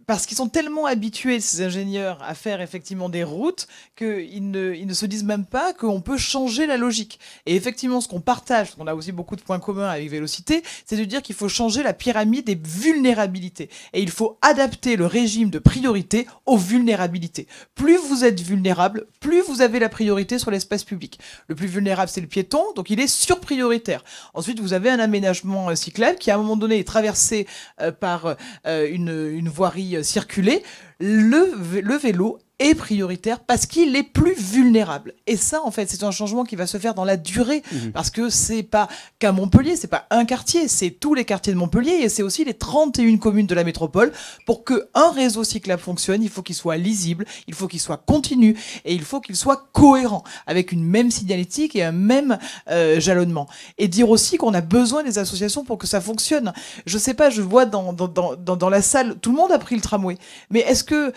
parce qu'ils sont tellement habitués, ces ingénieurs, à faire effectivement des routes qu'ils ne se disent même pas qu'on peut changer la logique. Et effectivement, ce qu'on partage, parce qu'on a aussi beaucoup de points communs avec Vélocité, c'est de dire qu'il faut changer la pyramide des vulnérabilités. Et il faut adapter le régime de priorité aux vulnérabilités. Plus vous êtes vulnérable, plus vous avez la priorité sur l'espace public. Le plus vulnérable, c'est le piéton, donc il est surprioritaire. Ensuite, vous avez un aménagement cyclable qui, à un moment donné, est traversé par une voirie circulée. Le vélo est prioritaire parce qu'il est plus vulnérable. Et ça, en fait, c'est un changement qui va se faire dans la durée, parce que c'est pas qu'à Montpellier, c'est pas un quartier, c'est tous les quartiers de Montpellier et c'est aussi les 31 communes de la métropole. Pour qu'un réseau cyclable fonctionne, il faut qu'il soit lisible, il faut qu'il soit continu et il faut qu'il soit cohérent, avec une même signalétique et un même jalonnement. Et dire aussi qu'on a besoin des associations pour que ça fonctionne. Je sais pas, je vois dans la salle, tout le monde a pris le tramway, mais est-ce que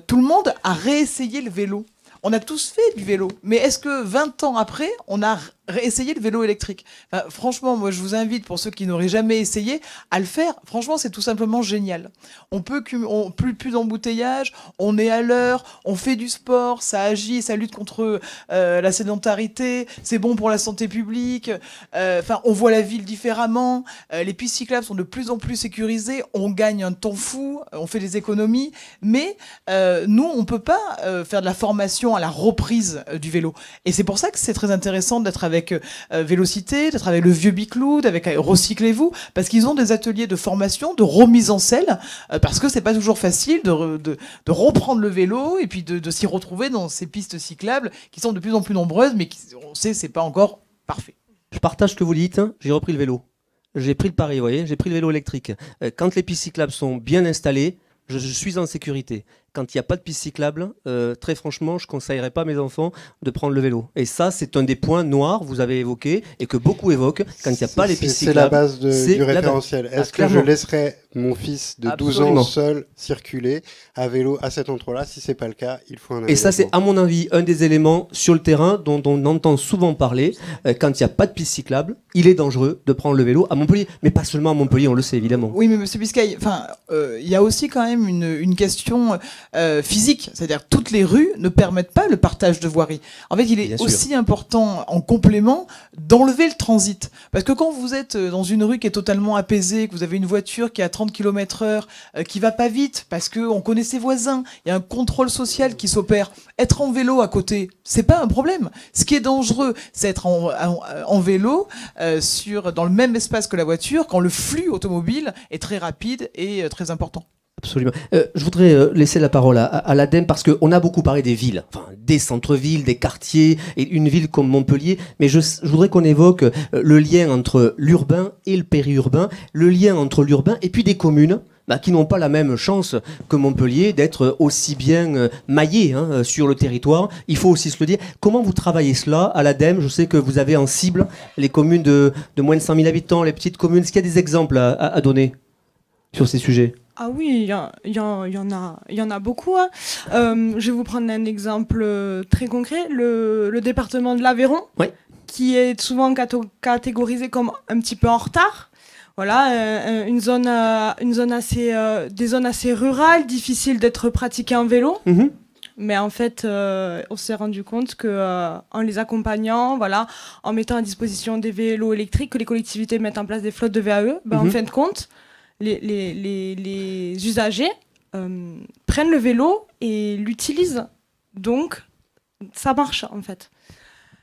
tout le monde a réessayer le vélo? On a tous fait du vélo, mais est-ce que 20 ans après, on a réessayé le vélo électrique? Franchement, moi, je vous invite, pour ceux qui n'auraient jamais essayé, à le faire. Franchement, c'est tout simplement génial. On peut plus d'embouteillage, on est à l'heure, on fait du sport, ça agit, ça lutte contre la sédentarité, c'est bon pour la santé publique. On voit la ville différemment. Les pistes cyclables sont de plus en plus sécurisées. On gagne un temps fou, on fait des économies, mais nous, on peut pas faire de la formation à la reprise du vélo. Et c'est pour ça que c'est très intéressant d'être avec Vélocité, d'être avec le Vieux Bicloud, avec Recyclez-vous, parce qu'ils ont des ateliers de formation, de remise en selle, parce que c'est pas toujours facile de reprendre le vélo et puis de s'y retrouver dans ces pistes cyclables qui sont de plus en plus nombreuses, mais on sait c'est pas encore parfait. Je partage ce que vous dites, j'ai repris le vélo. J'ai pris le pari, vous voyez, j'ai pris le vélo électrique. Quand les pistes cyclables sont bien installées, je suis en sécurité. Quand il n'y a pas de piste cyclable, très franchement, je ne conseillerais pas à mes enfants de prendre le vélo. Et ça, c'est un des points noirs, vous avez évoqué, et que beaucoup évoquent, quand il n'y a pas les pistes cyclables. C'est la base du référentiel. Est-ce que je laisserai mon fils de 12 ans seul circuler à vélo à cet endroit-là? Si ce n'est pas le cas, il faut un aménagement. Et ça, c'est à mon avis un des éléments sur le terrain dont on entend souvent parler. Quand il n'y a pas de piste cyclable, il est dangereux de prendre le vélo à Montpellier. Mais pas seulement à Montpellier, on le sait évidemment. Oui, mais M. Biscay, il y a aussi quand même une question physique. C'est-à-dire toutes les rues ne permettent pas le partage de voirie. En fait, il est aussi important, en complément, d'enlever le transit. Parce que quand vous êtes dans une rue qui est totalement apaisée, que vous avez une voiture qui est à 30 km/h, qui va pas vite, parce qu'on connaît ses voisins, il y a un contrôle social qui s'opère. Être en vélo à côté, c'est pas un problème. Ce qui est dangereux, c'est être en vélo dans le même espace que la voiture, quand le flux automobile est très rapide et très important. Absolument. Je voudrais laisser la parole à l'ADEME parce qu'on a beaucoup parlé des villes, enfin, des centres-villes, des quartiers, et une ville comme Montpellier, mais je voudrais qu'on évoque le lien entre l'urbain et le périurbain, le lien entre l'urbain et puis des communes qui n'ont pas la même chance que Montpellier d'être aussi bien maillées sur le territoire. Il faut aussi se le dire. Comment vous travaillez cela à l'ADEME? Je sais que vous avez en cible les communes de moins de 100 000 habitants, les petites communes. Est-ce qu'il y a des exemples à donner sur ces sujets? Ah oui, il y en a beaucoup. Hein. Je vais vous prendre un exemple très concret. Le département de l'Aveyron, oui, qui est souvent catégorisé comme un petit peu en retard. Voilà, des zones assez rurales, difficiles d'être pratiquées en vélo. Mmh. Mais en fait, on s'est rendu compte que en les accompagnant, voilà, en mettant à disposition des vélos électriques, que les collectivités mettent en place des flottes de VAE, en fin de compte, les usagers prennent le vélo et l'utilisent. Donc, ça marche en fait.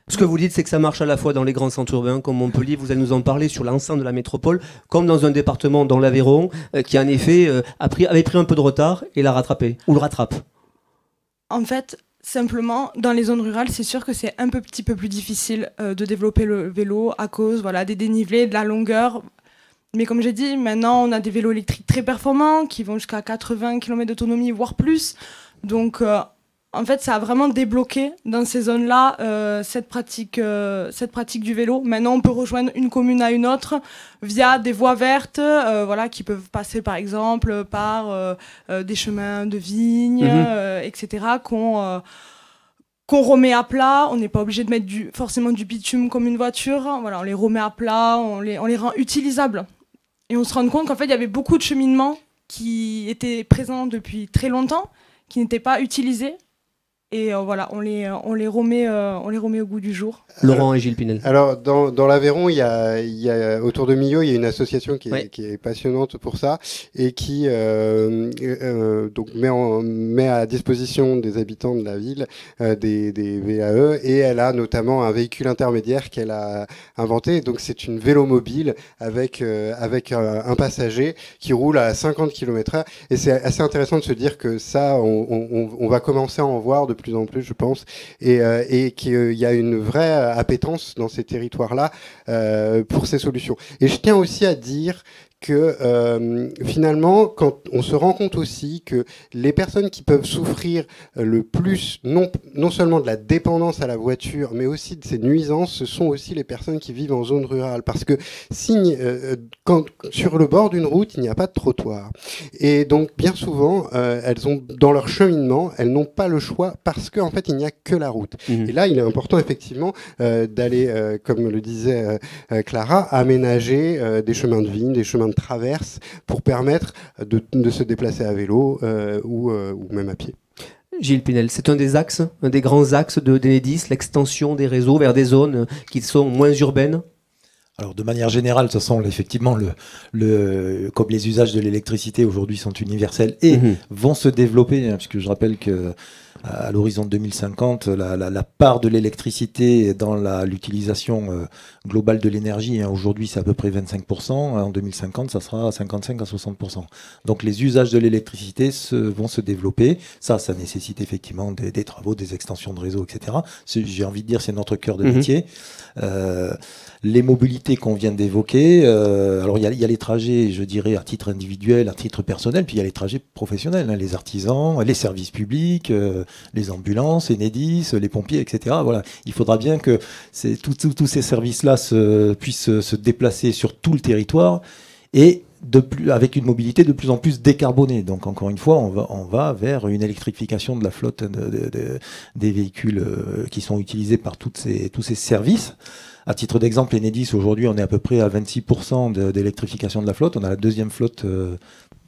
Ce que vous dites, c'est que ça marche à la fois dans les grands centres urbains comme Montpellier, vous allez nous en parler, sur l'ensemble de la métropole, comme dans un département, dans l'Aveyron, qui en effet avait pris un peu de retard et l'a rattrapé, ou le rattrape. En fait, simplement, dans les zones rurales, c'est sûr que c'est un petit peu plus difficile de développer le vélo à cause des dénivelés, de la longueur. Mais comme j'ai dit, maintenant, on a des vélos électriques très performants qui vont jusqu'à 80 km d'autonomie, voire plus. Donc, en fait, ça a vraiment débloqué dans ces zones-là cette pratique du vélo. Maintenant, on peut rejoindre une commune à une autre via des voies vertes qui peuvent passer, par exemple, par des chemins de vigne, etc., qu'on remet à plat. On n'est pas obligé de mettre forcément du bitume comme une voiture. Voilà, on les remet à plat, on les rend utilisables. Et on se rend compte qu'en fait, il y avait beaucoup de cheminements qui étaient présents depuis très longtemps, qui n'étaient pas utilisés. Et on les remet au goût du jour. Laurent et Gilles Pinel. Alors, dans l'Aveyron, il y a autour de Millau, il y a une association qui est passionnante pour ça et qui donc met à disposition des habitants de la ville des VAE, et elle a notamment un véhicule intermédiaire qu'elle a inventé. Donc, c'est une vélo mobile avec un passager qui roule à 50 km/h. Et c'est assez intéressant de se dire que ça, on va commencer à en voir de plus en plus, je pense, et qu'il y a une vraie appétence dans ces territoires-là pour ces solutions. Et je tiens aussi à dire que finalement, quand on se rend compte aussi que les personnes qui peuvent souffrir le plus, non seulement de la dépendance à la voiture, mais aussi de ces nuisances, ce sont aussi les personnes qui vivent en zone rurale. Parce que quand sur le bord d'une route, il n'y a pas de trottoir. Et donc, bien souvent, elles ont, dans leur cheminement, elles n'ont pas le choix parce qu'en fait, il n'y a que la route. Et là, il est important, effectivement, d'aller, comme le disait Clara, aménager des chemins de vigne, des chemins de traverse pour permettre de se déplacer à vélo ou même à pied. Gilles Pinel, c'est un des grands axes d'Enedis, l'extension des réseaux vers des zones qui sont moins urbaines. Alors de manière générale, de toute façon, effectivement, comme les usages de l'électricité aujourd'hui sont universels et vont se développer, puisque je rappelle que à l'horizon de 2050, la part de l'électricité dans l'utilisation globale de l'énergie, aujourd'hui c'est à peu près 25%, en 2050 ça sera à 55 à 60%. Donc les usages de l'électricité vont se développer, ça nécessite effectivement des travaux, des extensions de réseau, etc. J'ai envie de dire c'est notre cœur de métier. Les mobilités qu'on vient d'évoquer, alors il y a les trajets, je dirais, à titre individuel, à titre personnel, puis il y a les trajets professionnels, les artisans, les services publics, les ambulances, Enedis, les pompiers, etc. Voilà. Il faudra bien que tous ces services-là puissent se déplacer sur tout le territoire et avec une mobilité de plus en plus décarbonée. Donc encore une fois, on va vers une électrification de la flotte des véhicules qui sont utilisés par tous ces services. À titre d'exemple, Enedis, aujourd'hui, on est à peu près à 26% d'électrification de la flotte. On a la deuxième flotte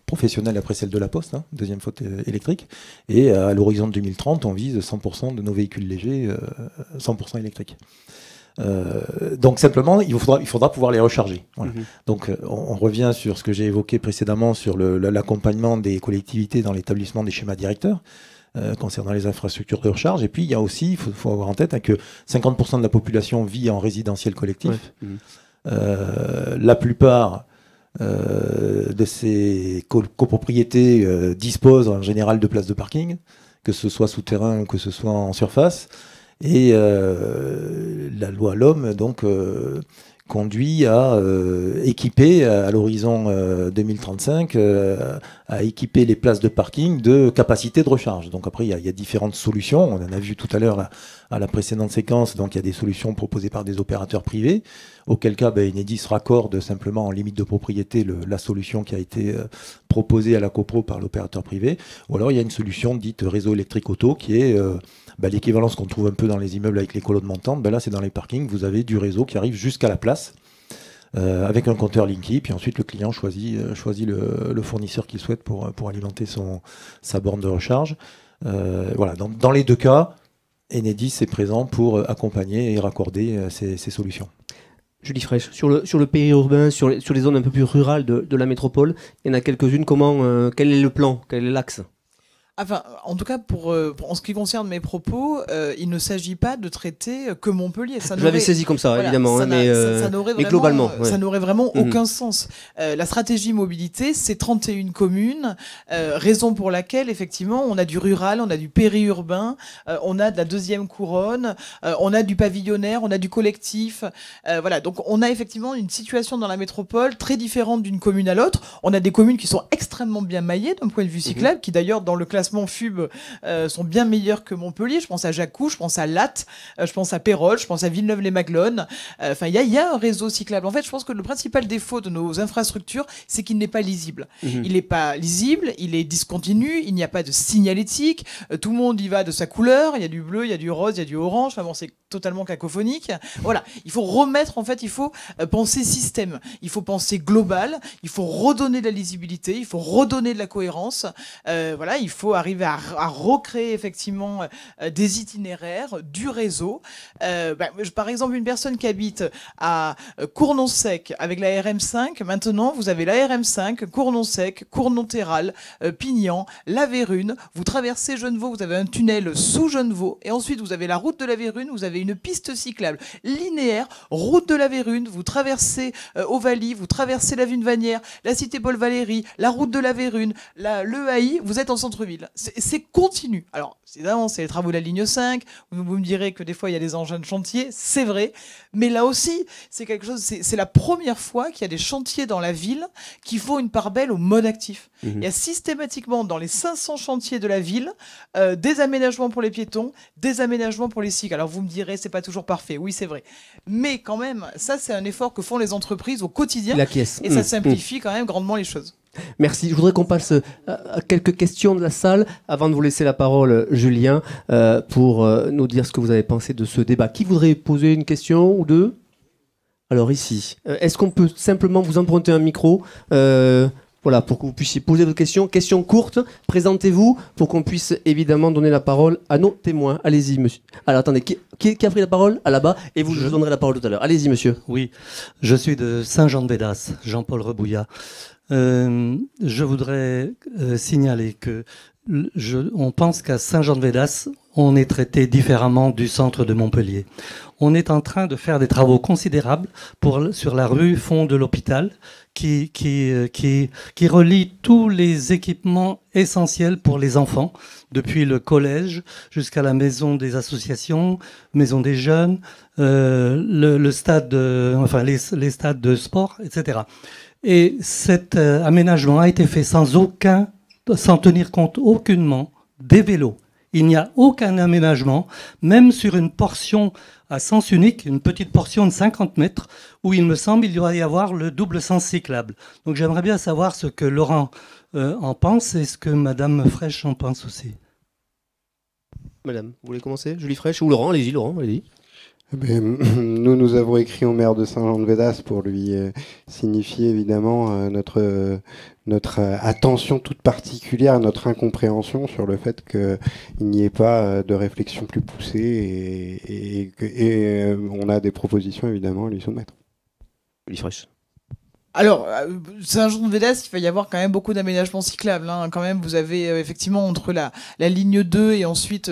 professionnelle après celle de la Poste, deuxième flotte électrique. Et à l'horizon de 2030, on vise 100% de nos véhicules légers, 100% électriques. Donc simplement, il faudra pouvoir les recharger. Voilà. Donc on revient sur ce que j'ai évoqué précédemment sur l'accompagnement des collectivités dans l'établissement des schémas directeurs concernant les infrastructures de recharge. Et puis il y a aussi, il faut avoir en tête que 50% de la population vit en résidentiel collectif. La plupart de ces copropriétés disposent en général de places de parking, que ce soit souterrain ou que ce soit en surface. Et la loi L'Homme donc conduit à équiper à l'horizon 2035 à équiper les places de parking de capacité de recharge. Donc après il y a différentes solutions. On en a vu tout à l'heure à la précédente séquence. Donc il y a des solutions proposées par des opérateurs privés. Auquel cas Enedis raccorde simplement en limite de propriété la solution qui a été proposée à la copro par l'opérateur privé. Ou alors il y a une solution dite réseau électrique auto qui est l'équivalence qu'on trouve un peu dans les immeubles avec les colonnes montantes. Là c'est dans les parkings, vous avez du réseau qui arrive jusqu'à la place avec un compteur Linky, puis ensuite le client choisit le fournisseur qu'il souhaite pour alimenter sa borne de recharge. Voilà, dans les deux cas, Enedis est présent pour accompagner et raccorder ces solutions. Julie Fraîche, sur le périurbain, sur les zones un peu plus rurales de la métropole, il y en a quelques-unes. Quel est le plan? Quel est l'axe? Enfin, en tout cas, en ce qui concerne mes propos, il ne s'agit pas de traiter que Montpellier. Je l'avais saisi comme ça, évidemment, mais globalement. Ça n'aurait vraiment aucun sens. La stratégie mobilité, c'est 31 communes, raison pour laquelle, effectivement, on a du rural, on a du périurbain, on a de la deuxième couronne, on a du pavillonnaire, on a du collectif. Voilà, donc on a effectivement une situation dans la métropole très différente d'une commune à l'autre. On a des communes qui sont extrêmement bien maillées d'un point de vue cyclable, qui d'ailleurs, dans le classement FUB sont bien meilleurs que Montpellier. Je pense à Jacou, je pense à Latte, je pense à Pérol, je pense à Villeneuve-les-Maglones. Enfin, il y a un réseau cyclable. En fait, je pense que le principal défaut de nos infrastructures, c'est qu'il n'est pas lisible. Il n'est pas lisible, il est discontinu, il n'y a pas de signalétique. Tout le monde y va de sa couleur. Il y a du bleu, il y a du rose, il y a du orange. Enfin bon, c'est totalement cacophonique. Voilà, il faut remettre, en fait, il faut penser système. Il faut penser global. Il faut redonner de la lisibilité. Il faut redonner de la cohérence. Voilà, il faut arriver à recréer effectivement des itinéraires, du réseau. Par exemple, une personne qui habite à Cournon-Sec avec la RM5, maintenant vous avez la RM5, Cournon-Sec, Cournon-Terral, Pignan, la Vérune, vous traversez Genevaux, vous avez un tunnel sous Genevaux, et ensuite vous avez la route de la Vérune, vous avez une piste cyclable linéaire, route de la Vérune, vous traversez Ovalie, vous traversez la Vune-Vanière, la cité Paul-Valéry, la route de la Vérune, le AI, vous êtes en centre-ville. C'est continu. Alors, évidemment, c'est les travaux de la ligne 5. Vous me direz que des fois, il y a des engins de chantier. C'est vrai. Mais là aussi, c'est quelque chose. C'est la première fois qu'il y a des chantiers dans la ville qui font une part belle au mode actif. Il y a systématiquement, dans les 500 chantiers de la ville, des aménagements pour les piétons, des aménagements pour les cycles. Alors, vous me direz, c'est pas toujours parfait. Oui, c'est vrai. Mais quand même, ça, c'est un effort que font les entreprises au quotidien. Et ça simplifie quand même grandement les choses. Merci. Je voudrais qu'on passe à quelques questions de la salle avant de vous laisser la parole, Julien, pour nous dire ce que vous avez pensé de ce débat. Qui voudrait poser une question ou deux? Alors ici, est-ce qu'on peut simplement vous emprunter un micro pour que vous puissiez poser votre question. Question courte, présentez-vous pour qu'on puisse évidemment donner la parole à nos témoins. Allez-y, monsieur. Alors attendez, qui a pris la parole? À là-bas, et je vous donnerai la parole tout à l'heure. Allez-y, monsieur. Oui, je suis de Saint-Jean-de-Védas, Jean-Paul Rebouillat. Je voudrais signaler que on pense qu'à Saint-Jean-de-Védas, on est traité différemment du centre de Montpellier. On est en train de faire des travaux considérables sur la rue fond de l'hôpital qui relie tous les équipements essentiels pour les enfants, depuis le collège jusqu'à la maison des associations, maison des jeunes, le stade, les stades de sport, etc. Et cet aménagement a été fait sans tenir compte aucunement des vélos. Il n'y a aucun aménagement, même sur une portion à sens unique, une petite portion de 50 mètres, où il me semble il doit y avoir le double sens cyclable. Donc j'aimerais bien savoir ce que Laurent en pense et ce que Madame Fraîche en pense aussi. Madame, vous voulez commencer? Julie Fraîche ou Laurent? Allez-y, Laurent, allez-y. Nous avons écrit au maire de Saint-Jean-de-Védas pour lui signifier évidemment notre attention toute particulière, notre incompréhension sur le fait qu'il n'y ait pas de réflexion plus poussée et on a des propositions évidemment à lui soumettre. Julie Fraîche. Alors, Saint-Jean-de-Védas, il va y avoir quand même beaucoup d'aménagements cyclables. Hein. Quand même, vous avez effectivement entre la ligne 2 et ensuite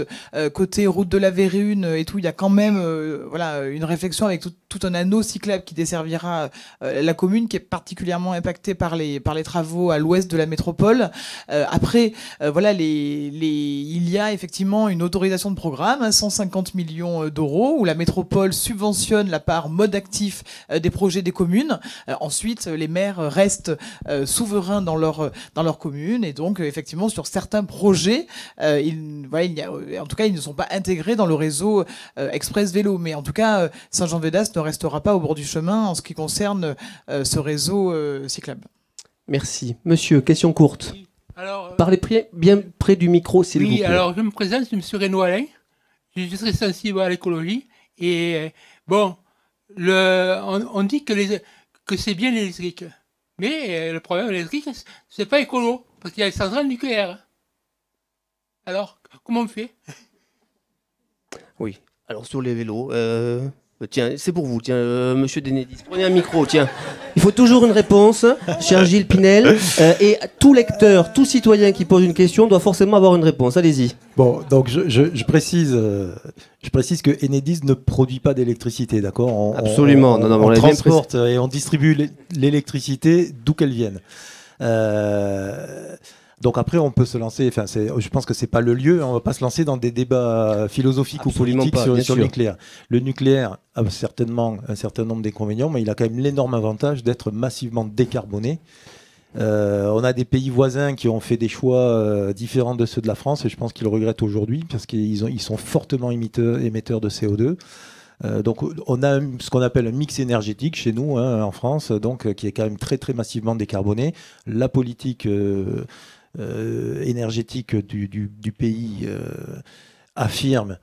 côté route de la Vérune et tout, il y a quand même voilà, une réflexion avec tout un anneau cyclable qui desservira la commune, qui est particulièrement impactée par les travaux à l'ouest de la métropole. Après, voilà, il y a effectivement une autorisation de programme, hein, 150 millions d'euros, où la métropole subventionne la part mode actif des projets des communes. Ensuite, les maires restent souverains dans leur commune, et donc effectivement sur certains projets, en tout cas ils ne sont pas intégrés dans le réseau express vélo, mais en tout cas Saint-Jean-de-Védas ne restera pas au bord du chemin en ce qui concerne ce réseau cyclable. Merci. Monsieur, question courte. Alors, Parlez bien près du micro, s'il vous plaît. oui, alors je me présente, je suis M. Renaud Alain, je suis sensible à l'écologie, et bon, on dit que c'est bien l'électrique. Mais le problème de l'électrique, c'est pas écolo, parce qu'il y a les centrales nucléaires. Alors, comment on fait? Oui. Alors, sur les vélos, tiens, c'est pour vous, tiens, monsieur Denedis, prenez un micro, tiens. Il faut toujours une réponse, cher Gilles Pinel, et tout lecteur, tout citoyen qui pose une question doit forcément avoir une réponse. Allez-y. Bon, donc je précise que Enedis ne produit pas d'électricité, d'accord? Absolument. On transporte et on distribue l'électricité d'où qu'elle vienne. Donc après, on peut se lancer. Enfin, je pense que c'est pas le lieu. On va pas se lancer dans des débats philosophiques Absolument ou politiques sur le nucléaire. Le nucléaire a certainement un certain nombre d'inconvénients, mais il a quand même l'énorme avantage d'être massivement décarboné. On a des pays voisins qui ont fait des choix différents de ceux de la France, et je pense qu'ils le regrettent aujourd'hui parce qu'ils sont fortement émetteurs de CO2. Donc on a ce qu'on appelle un mix énergétique chez nous, hein, en France, donc qui est quand même très très massivement décarboné. La politique énergétique du pays affirme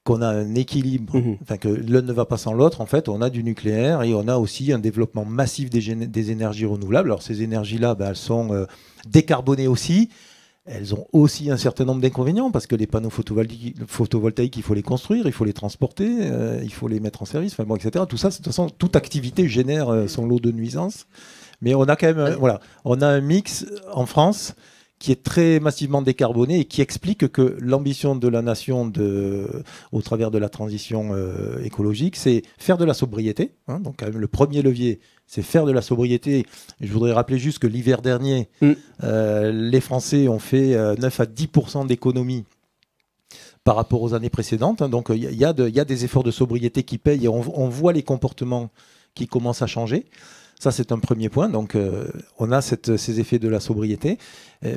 qu'on a un équilibre, enfin que l'un ne va pas sans l'autre. En fait, on a du nucléaire et on a aussi un développement massif des énergies renouvelables. Alors ces énergies-là, elles sont décarbonées aussi. Elles ont aussi un certain nombre d'inconvénients parce que les panneaux photovoltaïques, il faut les construire, il faut les transporter, il faut les mettre en service, enfin bon, etc. Tout ça, de toute façon, toute activité génère son lot de nuisances. Mais on a quand même, on a un mix en France qui est très massivement décarboné et qui explique que l'ambition de la nation au travers de la transition écologique, c'est faire de la sobriété. Hein, donc quand même, le premier levier, c'est faire de la sobriété. Et je voudrais rappeler juste que l'hiver dernier, les Français ont fait 9 à 10% d'économies par rapport aux années précédentes. Hein, donc il y a des efforts de sobriété qui payent et on voit les comportements qui commencent à changer. Ça, c'est un premier point. Donc, on a ces effets de la sobriété.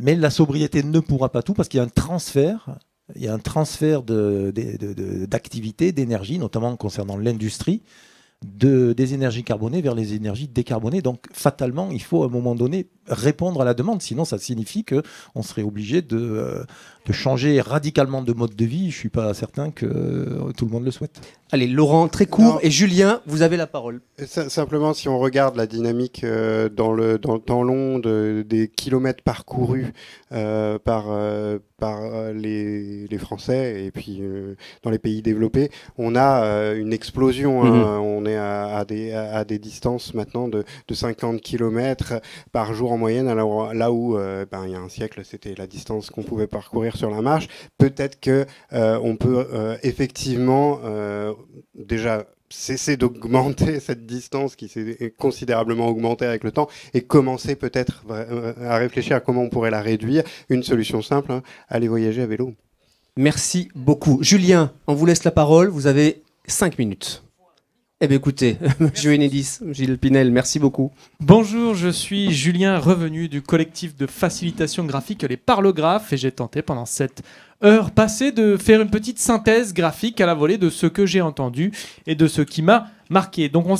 Mais la sobriété ne pourra pas tout parce qu'il y a un transfert. Il y a un transfert d'activité, d'énergie, notamment concernant l'industrie, des énergies carbonées vers les énergies décarbonées. Donc, fatalement, il faut à un moment donné répondre à la demande. Sinon, ça signifie qu'on serait obligé de changer radicalement de mode de vie. Je ne suis pas certain que tout le monde le souhaite. Allez, Laurent, très court. Et Julien, vous avez la parole. Simplement, si on regarde la dynamique dans le temps long des kilomètres parcourus par les Français et puis dans les pays développés, on a une explosion. Hein. On est à des distances maintenant de 50 km par jour en moyenne, là où il y a un siècle, c'était la distance qu'on pouvait parcourir sur la marche. Peut-être que on peut effectivement déjà cesser d'augmenter cette distance qui s'est considérablement augmentée avec le temps et commencer peut-être à réfléchir à comment on pourrait la réduire. Une solution simple, hein, aller voyager à vélo. Merci beaucoup. Julien, on vous laisse la parole. Vous avez 5 minutes. Eh bien écoutez, monsieur Enedis, Gilles Pinel, merci beaucoup. Bonjour, je suis Julien, revenu du collectif de facilitation graphique Les Parlographes, et j'ai tenté pendant cette heure passée de faire une petite synthèse graphique à la volée de ce que j'ai entendu et de ce qui m'a marqué. Donc on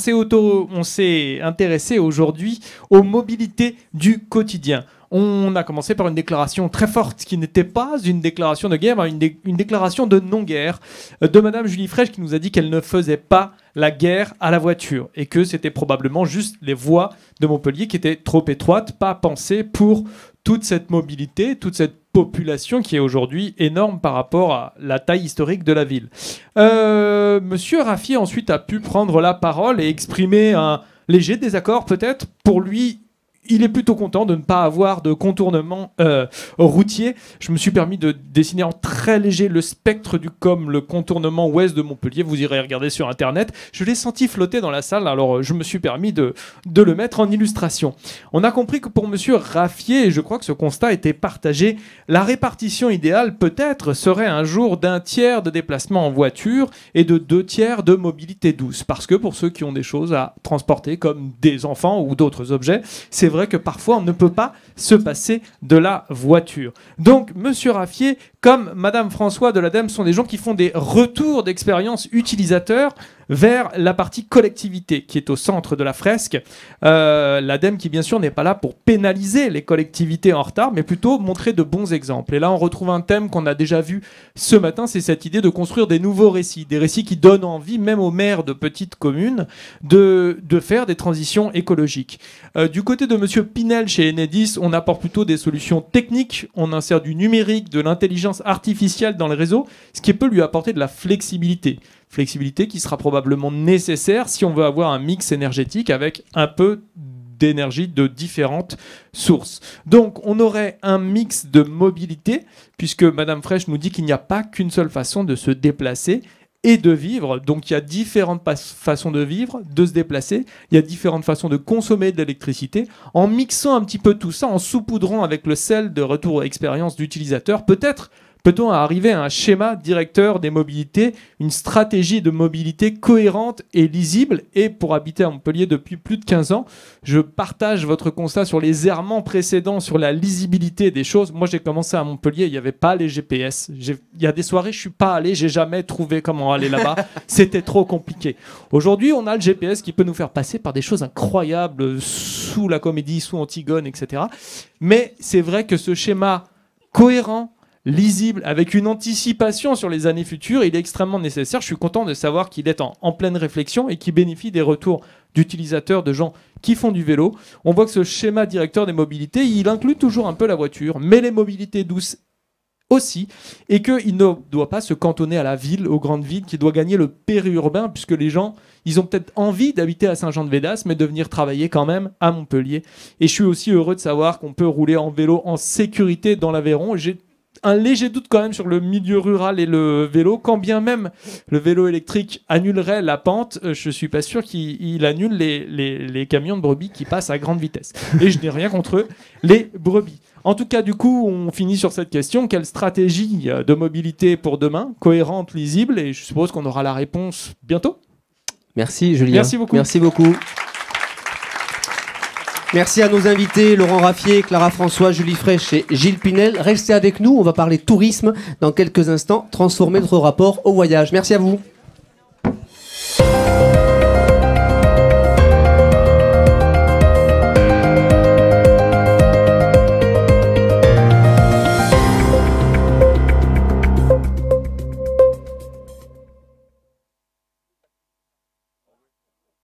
s'est intéressé aujourd'hui aux mobilités du quotidien. On a commencé par une déclaration très forte qui n'était pas une déclaration de guerre, mais une déclaration de non-guerre de Madame Julie Fraîche qui nous a dit qu'elle ne faisait pas la guerre à la voiture et que c'était probablement juste les voies de Montpellier qui étaient trop étroites, pas pensées pour toute cette mobilité, toute cette population qui est aujourd'hui énorme par rapport à la taille historique de la ville. Monsieur Raffier ensuite a pu prendre la parole et exprimer léger désaccord peut-être. Pour lui, il est plutôt content de ne pas avoir de contournement routier. Je me suis permis de dessiner en très léger le spectre du COM, le contournement ouest de Montpellier. Vous irez regarder sur Internet. Je l'ai senti flotter dans la salle, alors je me suis permis de le mettre en illustration. On a compris que pour Monsieur Raffier, et je crois que ce constat était partagé, la répartition idéale peut-être serait un jour d'un tiers de déplacement en voiture et de 2 tiers de mobilité douce. Parce que pour ceux qui ont des choses à transporter, comme des enfants ou d'autres objets, c'est vrai que parfois on ne peut pas se passer de la voiture. Donc Monsieur Raffier, comme Madame François de l'ADEME, sont des gens qui font des retours d'expérience utilisateurs vers la partie collectivité qui est au centre de la fresque. L'ADEME qui bien sûr n'est pas là pour pénaliser les collectivités en retard, mais plutôt montrer de bons exemples. Et là on retrouve un thème qu'on a déjà vu ce matin, c'est cette idée de construire des nouveaux récits, des récits qui donnent envie même aux maires de petites communes de faire des transitions écologiques. Du côté de Monsieur Pinel chez Enedis, on apporte plutôt des solutions techniques, on insère du numérique, de l'intelligence artificielle dans le réseau, ce qui peut lui apporter de la flexibilité. Flexibilité qui sera probablement nécessaire si on veut avoir un mix énergétique avec un peu d'énergie de différentes sources. Donc on aurait un mix de mobilité, puisque Madame Fraîche nous dit qu'il n'y a pas qu'une seule façon de se déplacer et de vivre. Donc il y a différentes façons de vivre, de se déplacer, il y a différentes façons de consommer de l'électricité. En mixant un petit peu tout ça, en saupoudrant avec le sel de retour expérience d'utilisateur, peut-être peut-on arriver à un schéma directeur des mobilités, une stratégie de mobilité cohérente et lisible. Et pour habiter à Montpellier depuis plus de 15 ans, je partage votre constat sur les errements précédents, sur la lisibilité des choses. Moi, j'ai commencé à Montpellier, il n'y avait pas les GPS. Il y a des soirées, je ne suis pas allé, j'ai jamais trouvé comment aller là-bas. C'était trop compliqué. Aujourd'hui, on a le GPS qui peut nous faire passer par des choses incroyables, sous la Comédie, sous Antigone, etc. Mais c'est vrai que ce schéma cohérent, lisible, avec une anticipation sur les années futures, il est extrêmement nécessaire. Je suis content de savoir qu'il est en pleine réflexion et qu'il bénéficie des retours d'utilisateurs, de gens qui font du vélo. On voit que ce schéma directeur des mobilités, il inclut toujours un peu la voiture, mais les mobilités douces aussi, et qu'il ne doit pas se cantonner à la ville, aux grandes villes, qui doit gagner le périurbain, puisque les gens, ils ont peut-être envie d'habiter à Saint-Jean-de-Védas, mais de venir travailler quand même à Montpellier. Et je suis aussi heureux de savoir qu'on peut rouler en vélo en sécurité dans l'Aveyron. J'ai un léger doute quand même sur le milieu rural et le vélo, quand bien même le vélo électrique annulerait la pente, je suis pas sûr qu'il annule les camions de brebis qui passent à grande vitesse. Et je n'ai rien contre eux, les brebis. En tout cas, du coup, on finit sur cette question. Quelle stratégie de mobilité pour demain, cohérente, lisible? Et je suppose qu'on aura la réponse bientôt. Merci Julien. Merci beaucoup. Merci beaucoup. Merci à nos invités, Laurent Raffier, Clara François, Julie Fraîche et Gilles Pinel. Restez avec nous, on va parler tourisme dans quelques instants, transformer notre rapport au voyage. Merci à vous.